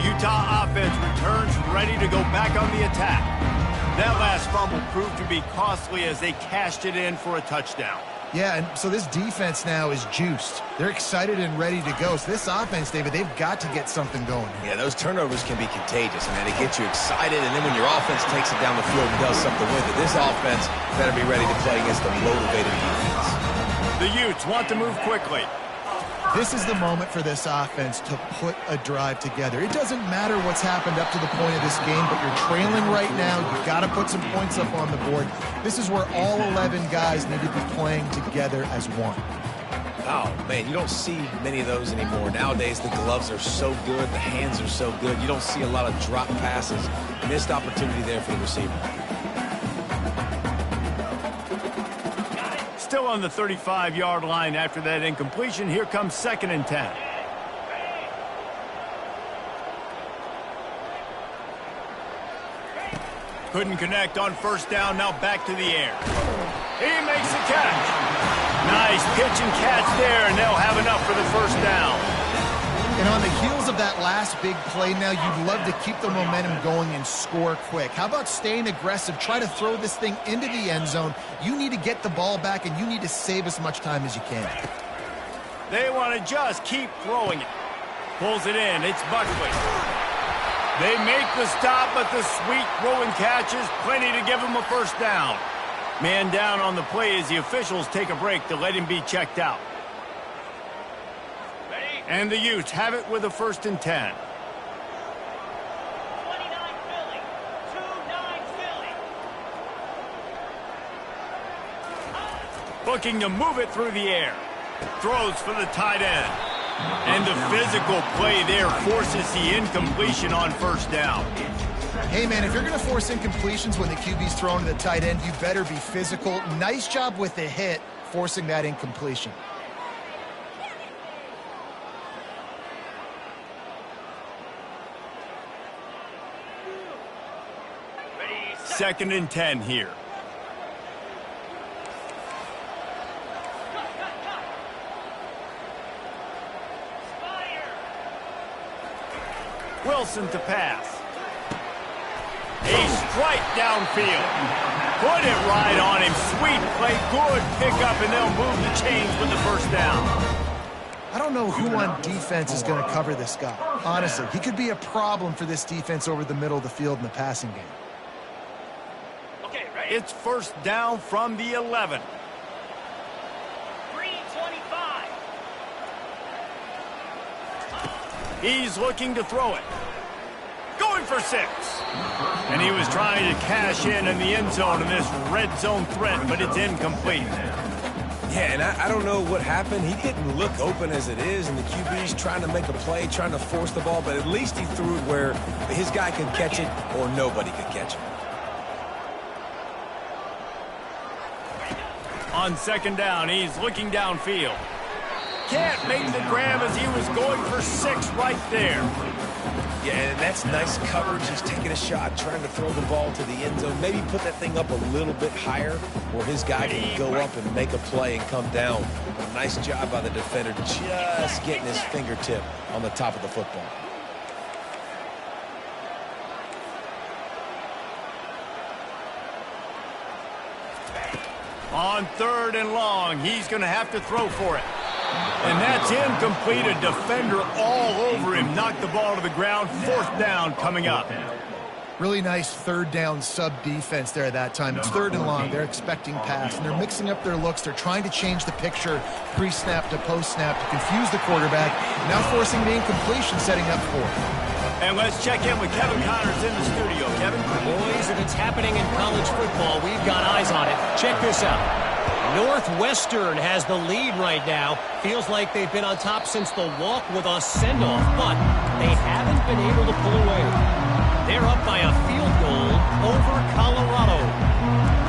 Utah offense returns ready to go back on the attack. That last fumble proved to be costly as they cashed it in for a touchdown. Yeah, and so this defense now is juiced. They're excited and ready to go. So this offense, David, they've got to get something going. Yeah, those turnovers can be contagious, man. It gets you excited, and then when your offense takes it down the field and does something with it, this offense better be ready to play against a motivated defense. The Utes want to move quickly. This is the moment for this offense to put a drive together. It doesn't matter what's happened up to the point of this game, but you're trailing right now. You've got to put some points up on the board. This is where all 11 guys need to be playing together as one. Oh, man, you don't see many of those anymore. Nowadays, the gloves are so good, the hands are so good. You don't see a lot of drop passes. Missed opportunity there for the receiver. Still on the 35-yard line after that incompletion. Here comes 2nd and 10. Couldn't connect on 1st down. Now back to the air. He makes the catch. Nice pitch and catch there, and they'll have enough for the 1st down. And on the heels of that last big play now, you'd love to keep the momentum going and score quick. How about staying aggressive? Try to throw this thing into the end zone. You need to get the ball back, and you need to save as much time as you can. They want to just keep throwing it. Pulls it in. It's Buckley. They make the stop, but the sweet throwing catches plenty to give them a 1st down. Man down on the play as the officials take a break to let him be checked out. And the Utes have it with a 1st and 10. 29 Philly. 2-9 Philly. Looking to move it through the air. Throws for the tight end. And the physical play there forces the incompletion on 1st down. Hey, man, if you're going to force incompletions when the QB's thrown to the tight end, you better be physical. Nice job with the hit, forcing that incompletion. Second and 10 here. Wilson to pass. A strike downfield. Put it right on him. Sweet play. Good pickup, and they'll move the chains with the 1st down. I don't know who on defense is going to cover this guy. Honestly, he could be a problem for this defense over the middle of the field in the passing game. It's 1st down from the 11. 3:25. He's looking to throw it. Going for 6. And he was trying to cash in the end zone in this red zone threat, but it's incomplete. Yeah, and I don't know what happened. He didn't look open as it is, and the QB's trying to make a play, trying to force the ball, but at least he threw it where his guy could catch it or nobody could catch it. On 2nd down, he's looking downfield. Can't make the grab as he was going for 6 right there. Yeah, and that's nice coverage. He's taking a shot, trying to throw the ball to the end zone. Maybe put that thing up a little bit higher where his guy can go up and make a play and come down. But a nice job by the defender just getting his fingertip on the top of the football. On 3rd and long, he's going to have to throw for it. And that's incomplete. A defender all over him. Knocked the ball to the ground. 4th down coming up. Really nice 3rd down sub defense there at that time. It's 3rd and long. They're expecting pass, and they're mixing up their looks. They're trying to change the picture pre-snap to post-snap to confuse the quarterback. Now forcing the incompletion, setting up for it. And let's check in with Kevin Connors in the studio. Kevin? Boys, if it's happening in college football, we've got eyes on it. Check this out. Northwestern has the lead right now. Feels like they've been on top since the walk with a send-off, but they haven't been able to pull away. They're up by a field goal over Colorado.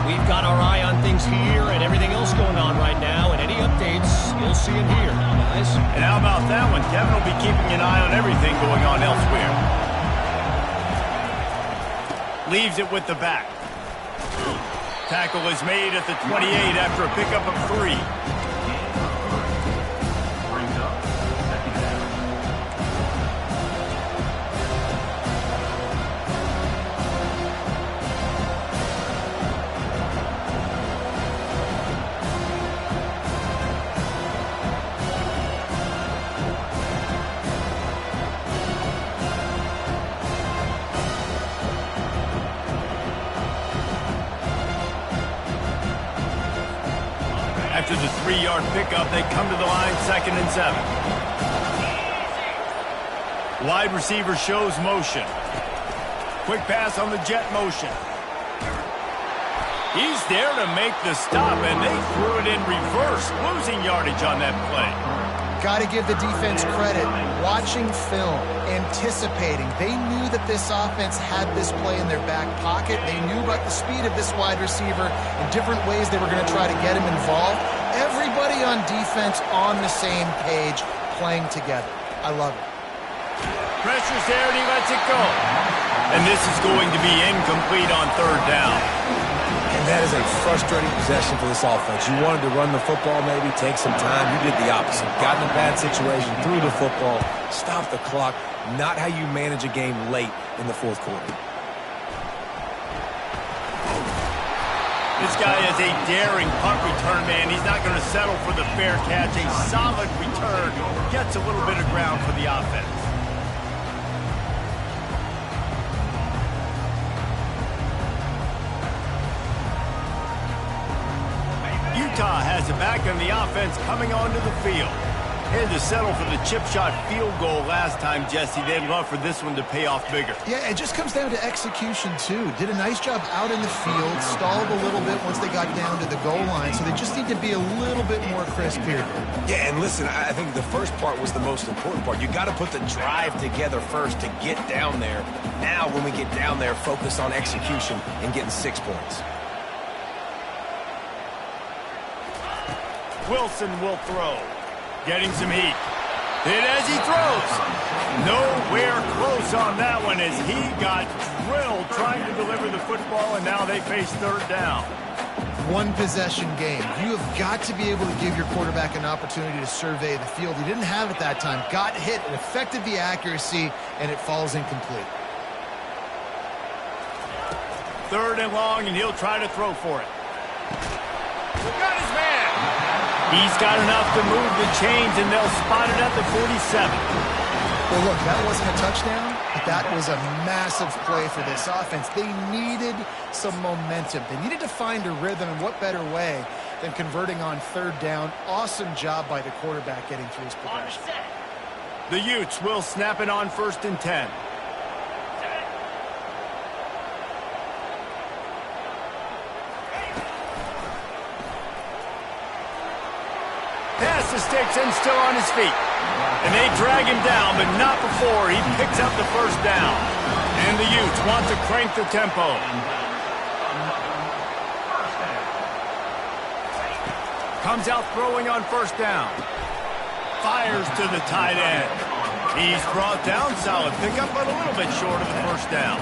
We've got our eye on things here and everything else going on right now, and any updates, you'll see them here, guys. And how about that one? Kevin will be keeping an eye on everything going on elsewhere. Leaves it with the back. Tackle is made at the 28 after a pickup of 3. Brings up 2nd down. After the 3-yard pickup. They come to the line 2nd and 7. Wide receiver shows motion. Quick pass on the jet motion. He's there to make the stop, and they threw it in reverse, losing yardage on that play. Got to give the defense credit. Watching film, anticipating. They knew that this offense had this play in their back pocket. They knew about the speed of this wide receiver and different ways they were going to try to get him involved. Everybody on defense on the same page, playing together. I love it. Pressure's there, and he lets it go. And this is going to be incomplete on 3rd down. And that is a frustrating possession for this offense. You wanted to run the football, maybe take some time. You did the opposite. Got in a bad situation, threw the football, stopped the clock. Not how you manage a game late in the 4th quarter. This guy is a daring punt return man. He's not going to settle for the fair catch. A solid return. Gets a little bit of ground for the offense. Utah has it back on the offense coming onto the field. Had to settle for the chip shot field goal last time, Jesse. They'd love for this one to pay off bigger. Yeah, it just comes down to execution, too. Did a nice job out in the field, stalled a little bit once they got down to the goal line, so they just need to be a little bit more crisp here. Yeah, and listen, I think the first part was the most important part. You got to put the drive together first to get down there. Now, when we get down there, focus on execution and getting 6 points. Wilson will throw. Getting some heat. Hit as he throws. Nowhere close on that one as he got drilled trying to deliver the football, and now they face 3rd down. One possession game. You have got to be able to give your quarterback an opportunity to survey the field. He didn't have it that time. Got hit. It affected the accuracy, and it falls incomplete. 3rd and long, and he'll try to throw for it. Got his man. He's got enough to move the chains, and they'll spot it at the 47. Well, look, that wasn't a touchdown, but that was a massive play for this offense. They needed some momentum. They needed to find a rhythm, and what better way than converting on 3rd down. Awesome job by the quarterback getting through his progression. The Utes will snap it on 1st and 10. Pass the sticks and still on his feet. And they drag him down, but not before he picks up the 1st down. And the Utes want to crank the tempo. Comes out throwing on 1st down. Fires to the tight end. He's brought down. Solid pickup, but a little bit short of the 1st down.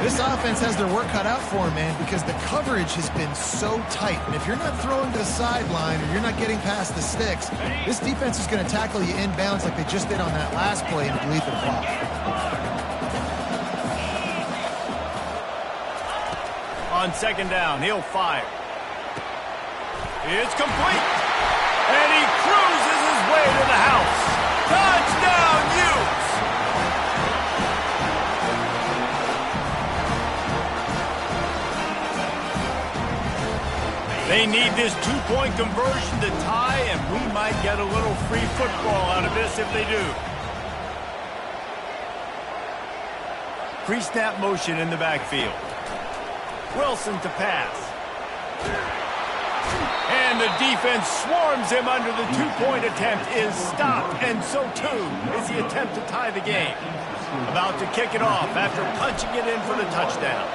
This offense has their work cut out for them, man, because the coverage has been so tight. And if you're not throwing to the sideline or you're not getting past the sticks, this defense is going to tackle you inbounds like they just did on that last play and delete the clock. On 2nd down, he'll fire. It's complete. And he cruises his way to the house. Touchdown, Utes! They need this 2-point conversion to tie, and we might get a little free football out of this if they do. Pre-snap motion in the backfield. Wilson to pass. And the defense swarms him under the 2-point attempt is stopped, and so too is the attempt to tie the game. About to kick it off after punching it in for the touchdown.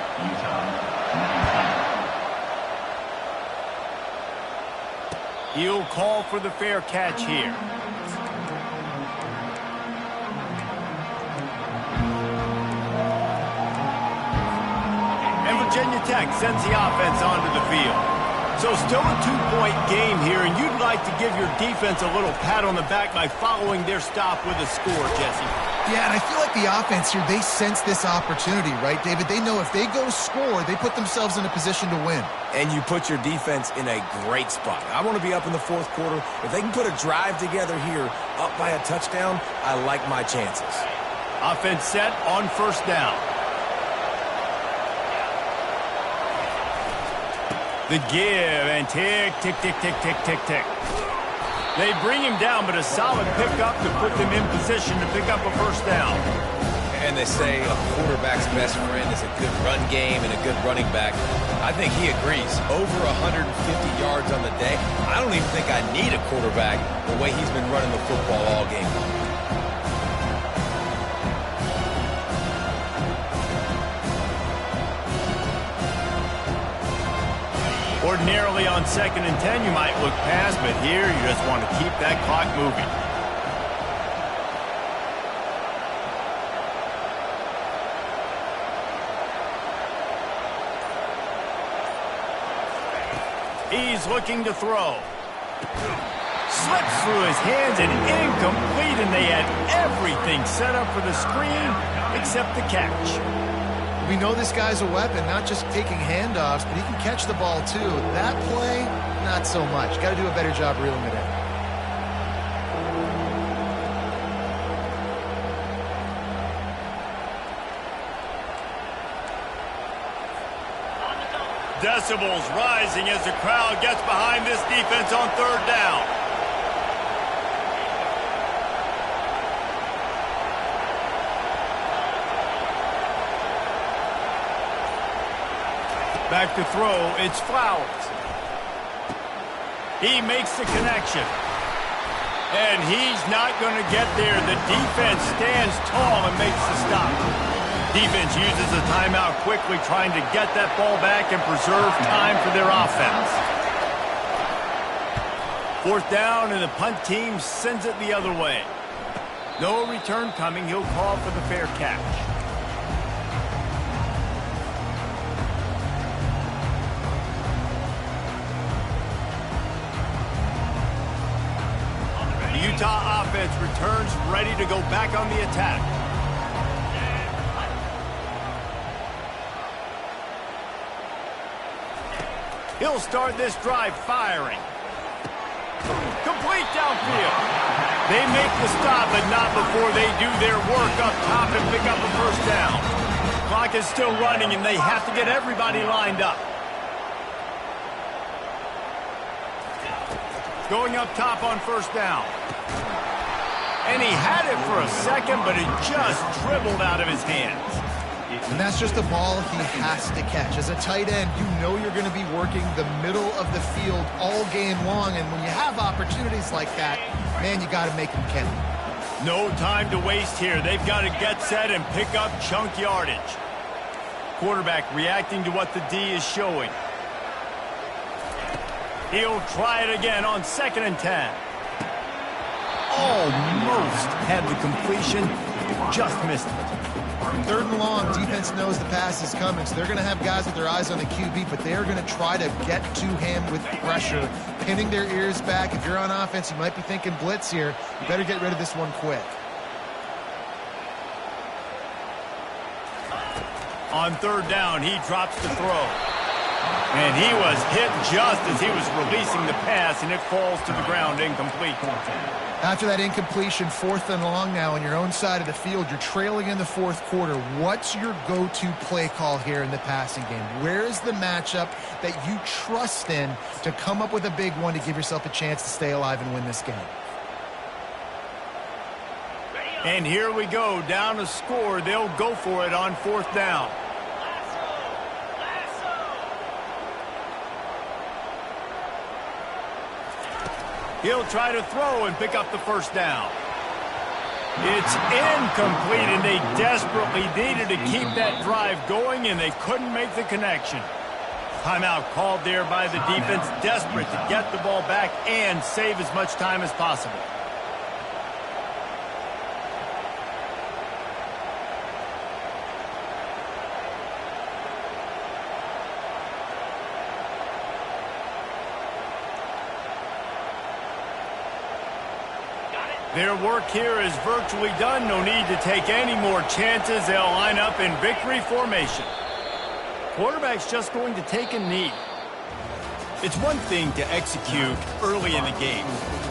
He'll call for the fair catch here. And Virginia Tech sends the offense onto the field. So still a 2-point game here, and you'd like to give your defense a little pat on the back by following their stop with a score, Jesse. Yeah, and I feel like the offense here, they sense this opportunity, right, David? They know if they go score, they put themselves in a position to win. And you put your defense in a great spot. I want to be up in the 4th quarter. If they can put a drive together here, up by a touchdown, I like my chances. Offense set on 1st down. The give and tick, tick, tick, tick, tick, tick, tick. They bring him down, but a solid pickup to put them in position to pick up a first down. And they say a quarterback's best friend is a good run game and a good running back. I think he agrees. Over 150 yards on the day. I don't even think I need a quarterback the way he's been running the football all game long. Ordinarily on 2nd and 10, you might look past, but here you just want to keep that clock moving. He's looking to throw. Slips through his hands and incomplete, and they had everything set up for the screen except the catch. We know this guy's a weapon, not just taking handoffs, but he can catch the ball too. That play, not so much. Got to do a better job reeling it in. Decibels rising as the crowd gets behind this defense on 3rd down. Back to throw, it's Flowers. He makes the connection. And he's not going to get there. The defense stands tall and makes the stop. Defense uses a timeout quickly, trying to get that ball back and preserve time for their offense. 4th down, and the punt team sends it the other way. No return coming. He'll call for the fair catch. The Utah offense returns ready to go back on the attack. He'll start this drive firing. Complete downfield. They make the stop, but not before they do their work up top and pick up a first down. Clock is still running, and they have to get everybody lined up. Going up top on 1st down. And he had it for a second, but it just dribbled out of his hands. And that's just a ball he has to catch. As a tight end, you know you're going to be working the middle of the field all game long, and when you have opportunities like that, man, you got to make them count. No time to waste here. They've got to get set and pick up chunk yardage. Quarterback reacting to what the D is showing. He'll try it again on 2nd and 10. Almost had the completion, just missed it. 3rd and long, defense knows the pass is coming, so they're going to have guys with their eyes on the QB, but they're going to try to get to him with pressure, pinning their ears back. If you're on offense, you might be thinking blitz here. You better get rid of this one quick. On 3rd down, he drops the throw. And he was hit just as he was releasing the pass, and it falls to the ground incomplete. After that incompletion, 4th and long now on your own side of the field, you're trailing in the 4th quarter. What's your go-to play call here in the passing game? Where is the matchup that you trust in to come up with a big one to give yourself a chance to stay alive and win this game? And here we go, down a score. They'll go for it on 4th down. He'll try to throw and pick up the first down. It's incomplete, and they desperately needed to keep that drive going, and they couldn't make the connection. Timeout called there by the defense, desperate to get the ball back and save as much time as possible. Their work here is virtually done. No need to take any more chances. They'll line up in victory formation. Quarterback's just going to take a knee. It's one thing to execute early in the game.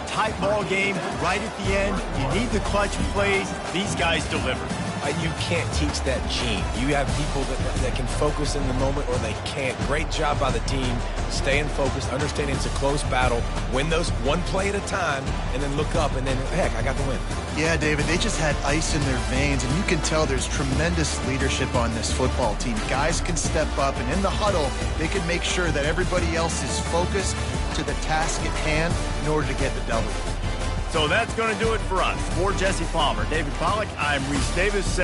Tight ball game, right at the end. You need the clutch plays. These guys deliver. You can't teach that gene. You have people that can focus in the moment or they can't. Great job by the team, staying focused, understanding it's a close battle, win those one play at a time, and then look up, and then, heck, I got the win. Yeah, David, they just had ice in their veins, and you can tell there's tremendous leadership on this football team. Guys can step up, and in the huddle, they can make sure that everybody else is focused to the task at hand in order to get the W. So that's going to do it for us. For Jesse Palmer, David Pollack, I'm Reese Davis.